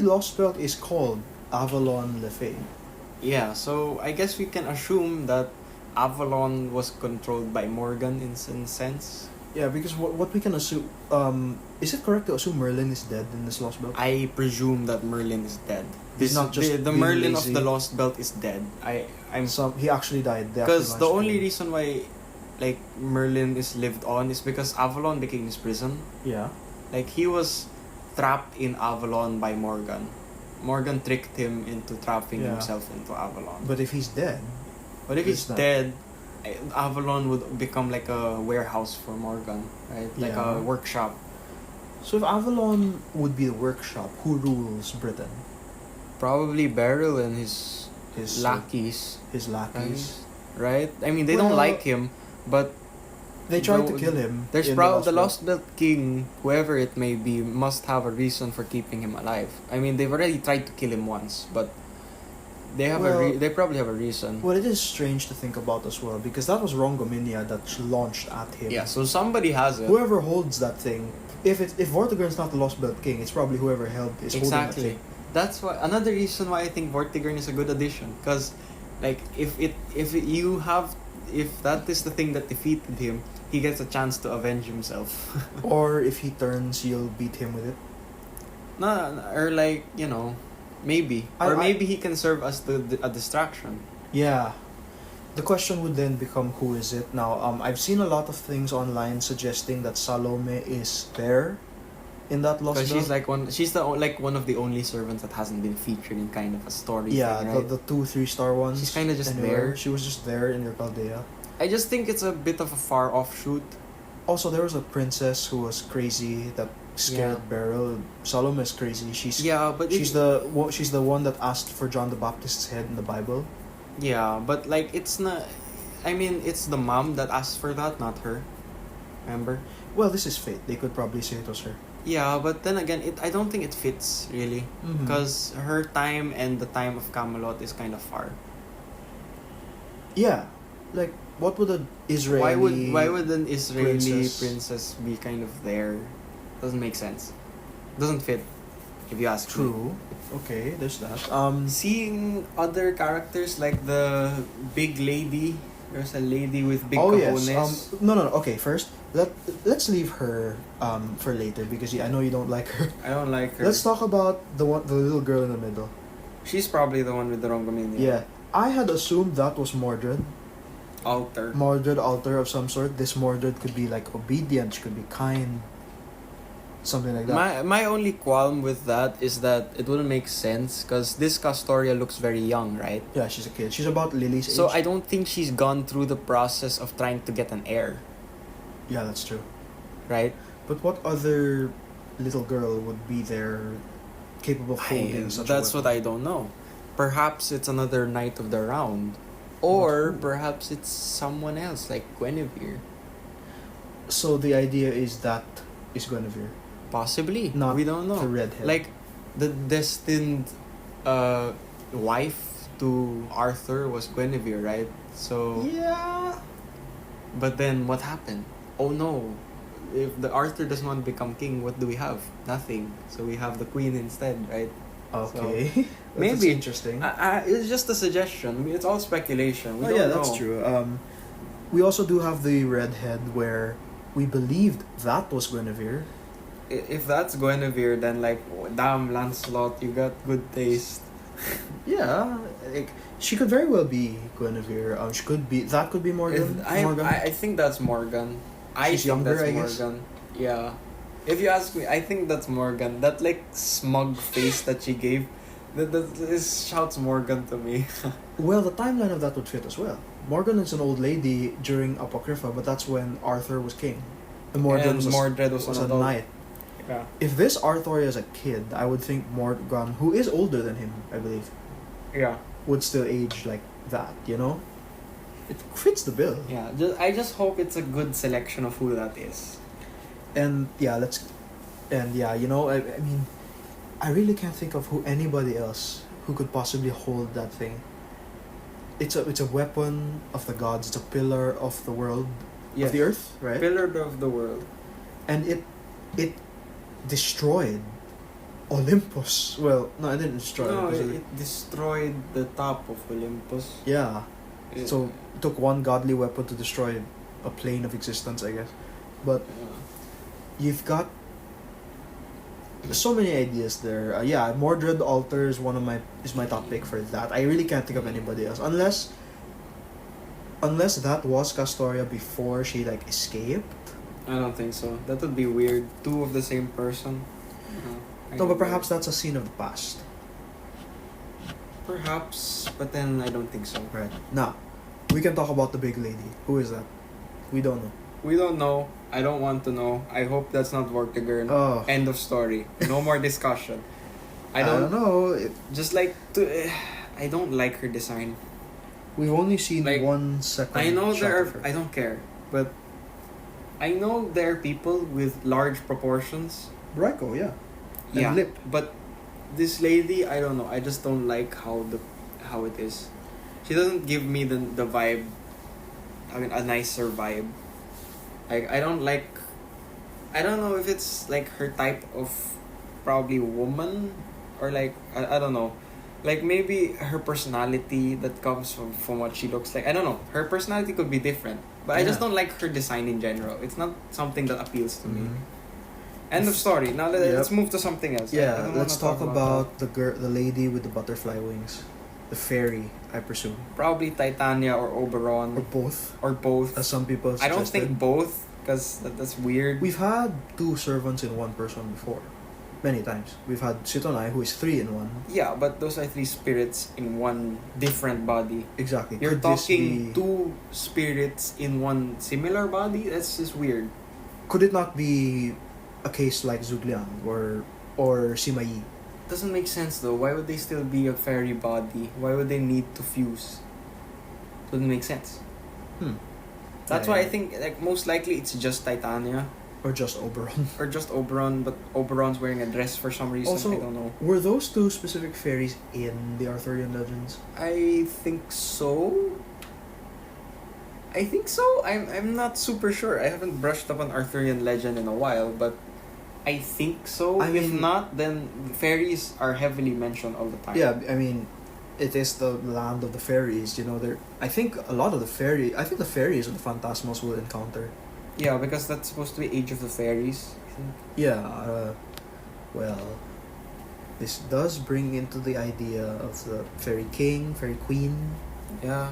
Lost Belt is called Avalon Le Fay. Yeah. So I guess we can assume that Avalon was controlled by Morgan in some sense. Yeah, because what we can assume, is it correct to assume Merlin is dead in this Lost Belt? I presume that Merlin is dead. He's not just the being Merlin lazy. of the Lost Belt is dead. I'm He actually died. because the only reason why like Merlin is lived on is because Avalon became his prison. Yeah. Like he was trapped in Avalon by Morgan. Morgan tricked him into trapping Yeah. himself into Avalon. But if he's dead, But if he's it's not- dead, Avalon would become like a warehouse for Morgan, right? Like Yeah. a workshop. so if Avalon would be the workshop, who rules Britain? Probably Beryl and his His lackeys, his lackeys. right? I mean, they don't Well, like him, but They tried to The- kill him. there's in probably the Belt. Lost Belt King, whoever it may be, must have a reason for keeping him alive. I mean, they've already tried to kill him once, but they have they probably have a reason. Well, it is strange to think about as well, because that was Rongominia that launched at him. Yeah, so somebody has it. Whoever holds that thing, if Vortigern's not the Lost Belt King, it's probably whoever holding that Exactly. thing. That's why another reason why I think Vortigern is a good addition, because like if that is the thing that defeated him, he gets a chance to avenge himself. Or if he turns, you'll beat him with it. Or like, maybe. I- Maybe he can serve as a distraction. Yeah. The question would then become, who is it? Now, I've seen a lot of things online suggesting that Salome is there in that Lost Because Belt. she's one of the only servants that hasn't been featured in kind of a story Yeah, thing, right? the 2-3 star ones. She's kinda just anywhere. there. She was just there in your Chaldea. I just think it's a bit of a far offshoot. Also, there was a princess who was crazy that scared Beryl. Salome is crazy. She's she's the one that asked for John the Baptist's head in the Bible. Yeah, but like it's not. I mean, it's the mom that asked for that, not her. Remember? Well, this is fate. They could probably say it was her. Yeah, but then again, I don't think it fits really because her time and the time of Camelot is kind of far. Yeah, like what would an Israeli Why would an Israeli princess be kind of there? Doesn't make sense. Doesn't fit, if you ask me. True. Okay, there's that. Seeing other characters like the big lady. There's a lady with big cojones. Yes. No. Okay, first let's leave her for later because I know you don't like her. I don't like her. Let's talk about the little girl in the middle. She's probably the one with the Rongomania. Yeah, I had assumed that was Mordred. Mordred altar of some sort. This Mordred could be like obedient. She could be kind. Something like that. My only qualm with that is that it wouldn't make sense because this Castoria looks very young, right? Yeah, she's a kid. She's about Lily's age. So I don't think she's gone through the process of trying to get an heir. Yeah, that's true. Right? But what other little girl would be there capable of holding such That's a weapon? what I don't know. Perhaps it's another Knight of the Round. Or perhaps it's someone else, like Guinevere. So the idea is that is Guinevere. Possibly. Not we don't know. the redhead. Like, the destined wife to Arthur was Guinevere, right? So... Yeah. But then, what happened? Oh no. If the Arthur doesn't want to become king, what do we have? Nothing. So we have the queen instead, right? Okay. So, That's maybe. interesting. It's just a suggestion. It's all speculation. We don't know. That's true. We also do have the redhead where we believed that was Guinevere. If that's Guinevere, then like, damn, Lancelot, you got good taste. Yeah, like she could very well be Guinevere. She could be Morgan. I think that's Morgan. She's younger, that's I guess. Morgan. Yeah. If you ask me, I think that's Morgan. That like smug face that she gave, that shouts Morgan to me. Well, the timeline of that would fit as well. Morgan is an old lady during Apocrypha, but that's when Arthur was king. And Mordred was a knight. Yeah. If this Arthur is a kid, I would think Morgan, who is older than him, I believe, Yeah. would still age like that, you know? It fits the bill. Yeah. I just hope it's a good selection of who that is. And yeah, you know, I mean, I really can't think of anybody else who could possibly hold that thing. It's a weapon of the gods. It's a pillar of the world, of the earth, right? Pillar of the world. And it destroyed Olympus. Well, no, it didn't destroy. No, it destroyed the top of Olympus. Yeah. So it took one godly weapon to destroy a plane of existence, I guess. But you've got so many ideas there. Mordred altar is my top pick for that. I really can't think of anybody else unless that was Castoria before she like escaped. I don't think so. That would be weird. Two of the same person. No, but perhaps that's a scene of the past. Perhaps, but then I don't think so. Right. Now, we can talk about the big lady. Who is that? We don't know. We don't know. I don't want to know. I hope that's not Vortigern. Oh. End of story. No more discussion. I don't know. I don't like her design. We've only seen Like, 1 second. I know shot there of are. her. I don't care, but I know there are people with large proportions. Braco, yeah. And Yeah, lip. but this lady, I don't know. I just don't like how it is. She doesn't give me the vibe. I mean, a nicer vibe. Like I don't know if it's like her type of probably woman or like I don't know. Like maybe her personality that comes from what she looks like. I don't know. Her personality could be different. But I just don't like her design in general. It's not something that appeals to me. End of story. Now let's move to something else. Yeah, let's talk about the lady with the butterfly wings. The fairy, I presume. Probably Titania or Oberon. Or both. As some people I suggested. don't think both, because that's weird. We've had 2 servants in one person before. Many times. We've had Sitonai, who is 3 in 1. Yeah, but those are 3 spirits in one different body. Exactly. You're talking 2 spirits in one similar body? That's just weird. could it not be a case like Zugliang or Sima Yi? Doesn't make sense though. Why would they still be a fairy body? Why would they need to fuse? Doesn't make sense. That's why I think like most likely it's just Titania. Or just Oberon. Or just Oberon, but Oberon's wearing a dress for some reason. Also, I don't know. Were those two specific fairies in the Arthurian legends? I think so. I'm not super sure. I haven't brushed up on Arthurian legend in a while, but I think so. If not, then fairies are heavily mentioned all the time. Yeah, I mean, it is the land of the fairies. You know, I think a lot of the fairies are the phantasmals we'll encounter. Yeah, because that's supposed to be Age of the Fairies, I think. Yeah, well, this does bring into the idea of the fairy king, fairy queen. Yeah.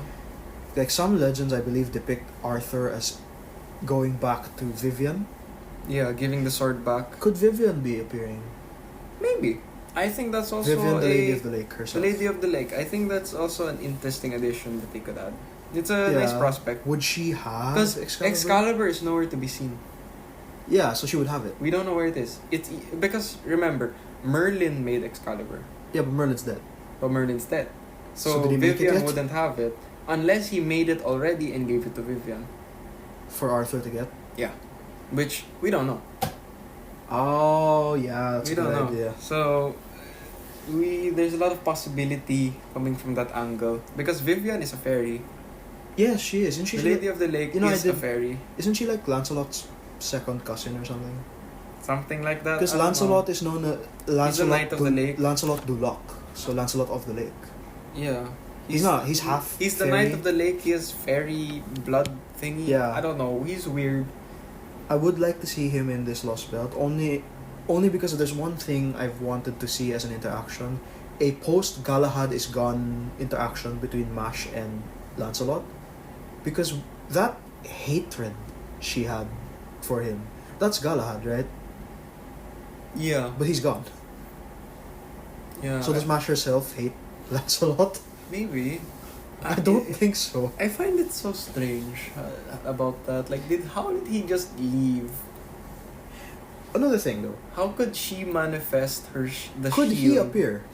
Like some legends, I believe, depict Arthur as going back to Vivian. Yeah, giving the sword back. Could Vivian be appearing? Maybe. I think that's also Vivian, the Lady of the Lake herself. The Lady of the Lake. I think that's also an interesting addition that they could add. It's a nice prospect. Would she have because Excalibur? Excalibur is nowhere to be seen. Yeah, so she would have it. We don't know where it is. It's because remember, Merlin made Excalibur. Yeah, but Merlin's dead. But Merlin's dead. So did he make it Vivian yet? wouldn't have it unless he made it already and gave it to Vivian. For Arthur to get? Yeah. Which we don't know. Oh, yeah, that's We a good don't know. idea. So there's a lot of possibility coming from that angle because Vivian is a fairy. Yes, she is. Isn't she? The Lady of the Lake is a fairy. Isn't she like Lancelot's second cousin or something? Something like that. Because Lancelot is known as He's the Knight of the Lake. Lancelot du Lac. So Lancelot of the Lake. Yeah. He's not. He's half. He's the fairy. Knight of the Lake. He has fairy blood thingy. Yeah. I don't know. He's weird. I would like to see him in this Lostbelt only because there's one thing I've wanted to see as an interaction. A post Galahad is gone interaction between Mash and Lancelot. Because that hatred she had for him, that's Galahad, right? Yeah. But he's gone. Yeah. So does Mash herself hate Lancelot? Maybe. I don't think so. I find it so strange about that. Like, how did he just leave? Another thing though. How could she manifest the Could shield? he appear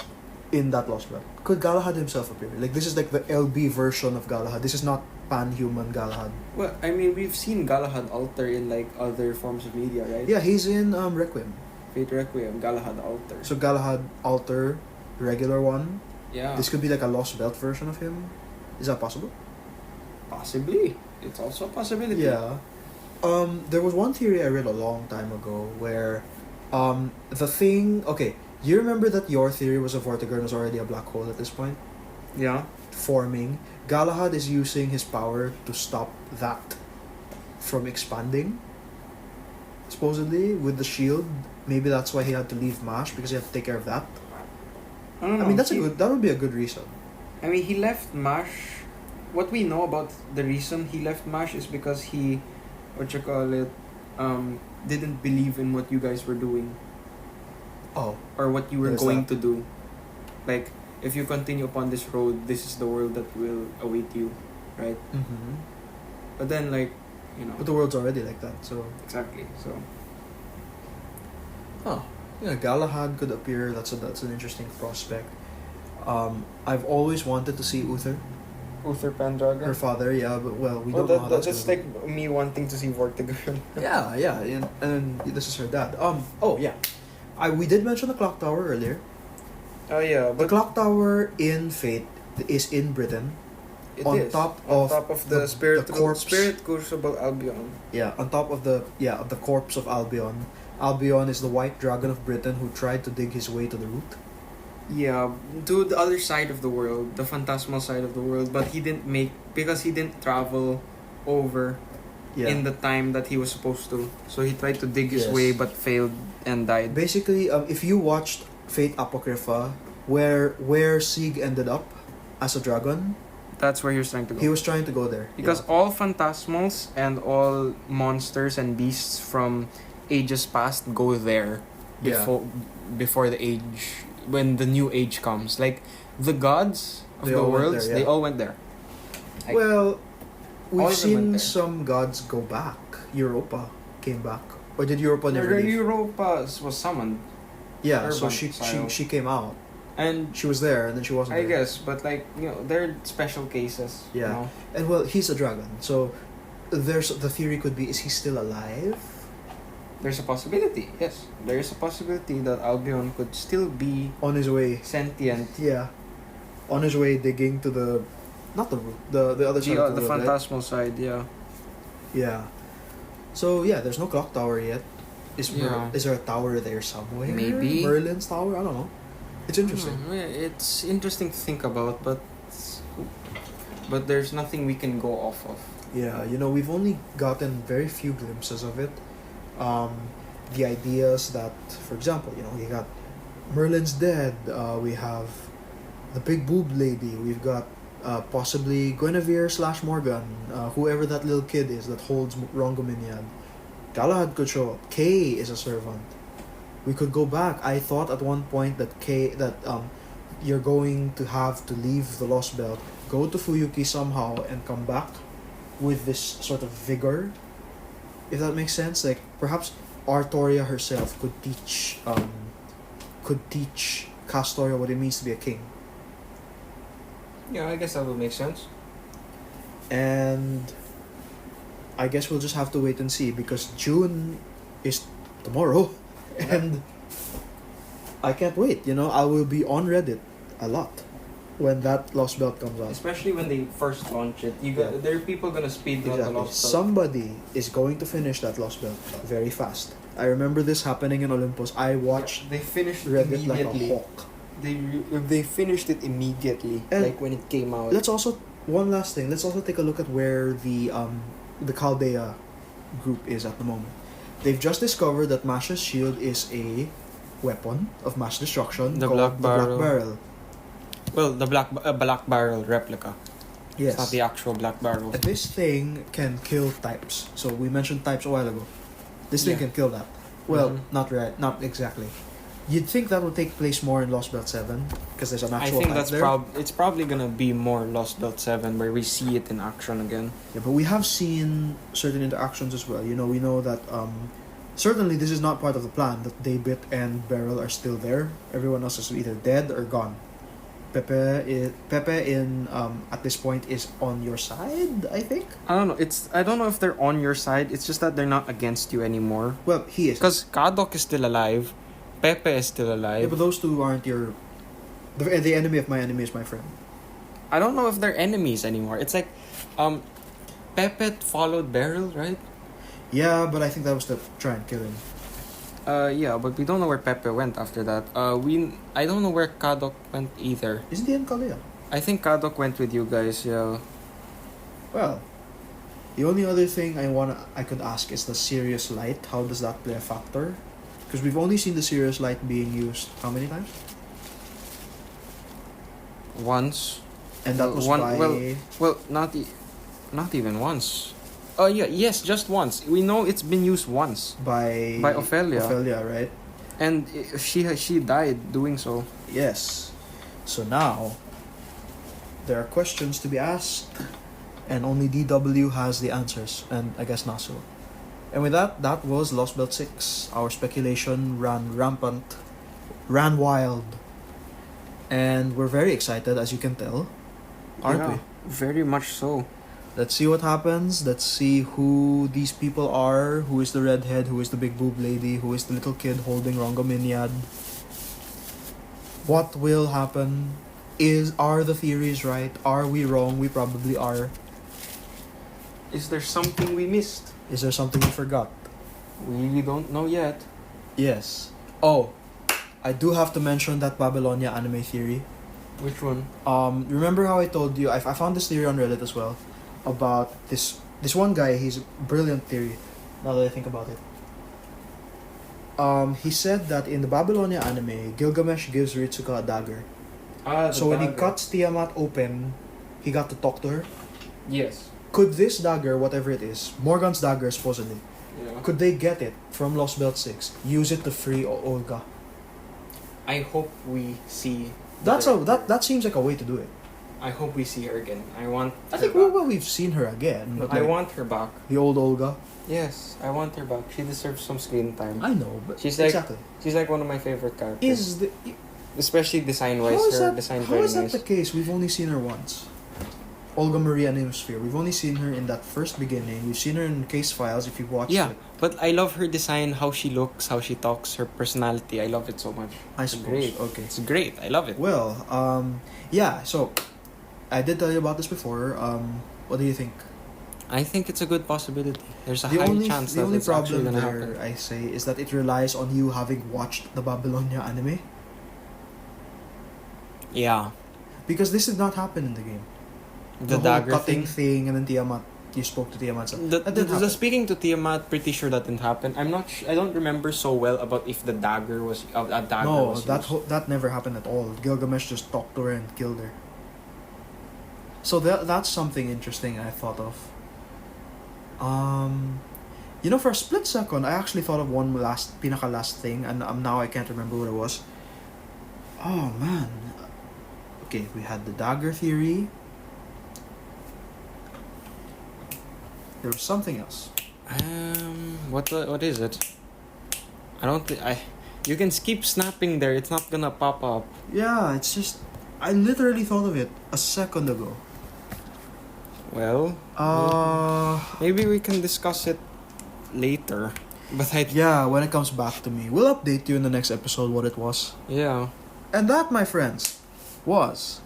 in that Lostbelt? Could Galahad himself appear? Like this is like the LB version of Galahad. This is not pan-human Galahad. Well, I mean, we've seen Galahad alter in like other forms of media, right? Yeah, he's in Requiem. Fate Requiem, Galahad alter. So Galahad alter, regular one. Yeah. This could be like a Lostbelt version of him. Is that possible? Possibly. It's also a possibility. Yeah. There was one theory I read a long time ago where the thing... Okay, you remember that your theory was a Vortigern was already a black hole at this point? Yeah. Forming. Galahad is using his power to stop that from expanding. Supposedly, with the shield. Maybe that's why he had to leave Mash, because he had to take care of that. I don't know. I mean, that would be a good reason. I mean, he left Mash. What we know about the reason he left Mash is because he, didn't believe in what you guys were doing. Oh. Or what you were What is going that? to do. Like, if you continue upon this road, this is the world that will await you, right? Mm-hmm. But then, like, you know. But the world's already like that, so... Exactly, so. Oh. Yeah, Galahad could appear. That's an interesting prospect. I've always wanted to see Uther. Uther Pendragon? Her father, yeah, but we don't know how that's just gonna like me wanting to see Vortigern. be. Yeah, and this is her dad. Oh yeah, we did mention the clock tower earlier. Oh yeah, The clock tower in Fate is in Britain. on top of the the spirit corpse. Spirit Crucible Albion. Yeah, on top of the corpse of Albion. Albion is the white dragon of Britain who tried to dig his way to the root. Yeah, to the other side of the world, the phantasmal side of the world, but he didn't because he didn't travel over in the time that he was supposed to. So he tried to dig his way but failed and died. Basically, if you watched Fate Apocrypha, where Sieg ended up as a dragon, that's where he was trying to go. He was trying to go there. Because all phantasmals and all monsters and beasts from ages past go there before the age, when the new age comes. Like the gods of the worlds, they all went there. Well, all we've of them went seen there. some gods go back. Europa came back, or did Europa never leave? Europa was summoned. Yeah, so Urban she came out. And She was there, and then she wasn't. I there. guess, but like, you know, they're special cases. Yeah. You know? And well, he's a dragon, so there's the theory could be: is he still alive? There's a possibility. Yes, there is a possibility that Albion could still be On his way. sentient. Yeah. On his way digging to the, not the root, the other side of The the road, right? phantasmal side. Yeah. Yeah. So yeah, there's no clock tower yet. Yeah. Is there a tower there somewhere? Maybe. Merlin's tower? I don't know. It's interesting. Yeah, it's interesting to think about, but there's nothing we can go off of. Yeah, we've only gotten very few glimpses of it. The ideas that, for example, we got Merlin's dead. We have the big boob lady. We've got possibly Guinevere / Morgan, whoever that little kid is that holds Rongominiad. Galahad could show up. Kay is a servant. We could go back. I thought at one point that you're going to have to leave the Lostbelt, go to Fuyuki somehow, and come back with this sort of vigor. If that makes sense, like perhaps Artoria herself could teach Castoria what it means to be a king. Yeah, I guess that would make sense. And I guess we'll just have to wait and see, because June is tomorrow, and I can't wait. I will be on Reddit a lot when that Lostbelt comes out. Especially when they first launch it. There are people gonna speed run the Lostbelt. Somebody is going to finish that Lostbelt very fast. I remember this happening in Olympus. I watched they finished Reddit like a immediately. hawk. They finished it immediately, And like when it came out. Let's also take a look at where the Chaldea group is at the moment. They've just discovered that Mash's shield is a weapon of mass destruction The called Black the Black Barrel. Barrel. Well, the black barrel replica. Yes. It's not the actual black barrel. This thing can kill types. So we mentioned types a while ago. This thing Yeah. can kill that. Well, Mhm. not exactly. You'd think that would take place more in Lostbelt 7 because there's an I actual think type that's there. it's probably gonna be more Lostbelt 7 where we see it in action again. Yeah, but we have seen certain interactions as well. We know that certainly this is not part of the plan, that Daybit and Beryl are still there. Everyone else is either dead or gone. Pepe in at this point is on your side, I think. I don't know. I don't know if they're on your side. It's just that they're not against you anymore. Well, he is. Because Kadok is still alive. Pepe is still Yeah, alive. but those two aren't your. The enemy of my enemy is my friend. I don't know if they're enemies anymore. It's like, Pepe followed Beryl, right? Yeah, but I think that was to try and kill him. Yeah, but we don't know where Pepe went after that. I don't know where Kadok went either. Isn't he in Kalea? I think Kadok went with you guys, yeah. Well, the only other thing I could ask is the Sirius Light. How does that play a factor? Because we've only seen the Sirius Light being used how many times? Once. And that was One- by Well, not even once. Yes, just once. We know it's been used once by Ophelia. Ophelia, right? And she died doing so. Yes. So now there are questions to be asked, and only DW has the answers, and I guess Nasu. And with that was Lostbelt 6. Our speculation ran rampant, ran wild, and we're very excited, as you can tell, aren't we? Very much so. Let's see what happens. Let's see who these people are. Who is the redhead? Who is the big boob lady? Who is the little kid holding Rongominiad? What will happen? Are the theories right? Are we wrong? We probably are. Is there something we missed? Is there something we forgot? We really don't know yet. Yes. Oh, I do have to mention that Babylonia anime theory. Which one? Remember how I told you I found this theory on Reddit as well about this one guy. He's a brilliant theory. Now that I think about it, he said that in the Babylonia anime, Gilgamesh gives Ritsuka a dagger. So when he cuts Tiamat open, he got to talk to her. Yes. Could this dagger, whatever it is, Morgan's dagger supposedly, Yeah. could they get it from Lostbelt 6? Use it to free Olga. I hope we see. That seems like a way to do it. I hope we see her again. I think we've seen her again. But I want her back. The old Olga. Yes, I want her back. She deserves some screen time. I know, but She's like exactly. She's like one of my favorite characters. Especially design wise, how is that the case? We've only seen her once. Olga Maria Nemosphere. We've only seen her in that first beginning. We've seen her in Case Files if you watched it. But I love her design, how she looks, how she talks, her personality. I love it so much. I suppose. Great. Okay. It's great. I love it. Well, yeah, so I did tell you about this before. What do you think? I think it's a good possibility. There's a high chance that it's actually gonna happen. The only problem there, I say, is that it relies on you having watched the Babylonia anime. Yeah. Because this did not happen in the game. The whole dagger cutting thing, and then Tiamat, you spoke to Tiamat. The speaking to Tiamat, pretty sure that didn't happen. I'm not. I don't remember so well about if the dagger was a dagger. No, was that never happened at all. Gilgamesh just talked to her and killed her. So that's something interesting I thought of. For a split second, I actually thought of one pinaka last thing, and now I can't remember what it was. Oh man. Okay, we had the dagger theory. There was something else. What is it? I don't think you can keep snapping there. It's not gonna pop up. Yeah, it's just I literally thought of it a second ago. Well, maybe we can discuss it later. But when it comes back to me, we'll update you in the next episode what it was. Yeah. And that, my friends, was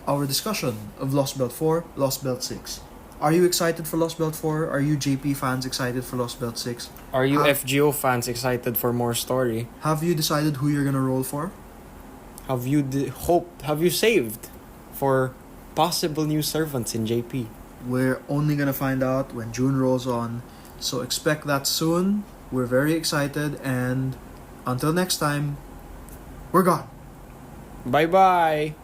our discussion of Lostbelt 4, Lostbelt 6. Are you excited for Lostbelt 4? Are you JP fans excited for Lostbelt 6? Are you FGO fans excited for more story? Have you decided who you're gonna roll for? Have you Have you saved for possible new servants in JP? We're only gonna find out when June rolls on, so expect that soon. We're very excited, and until next time, we're gone. Bye bye.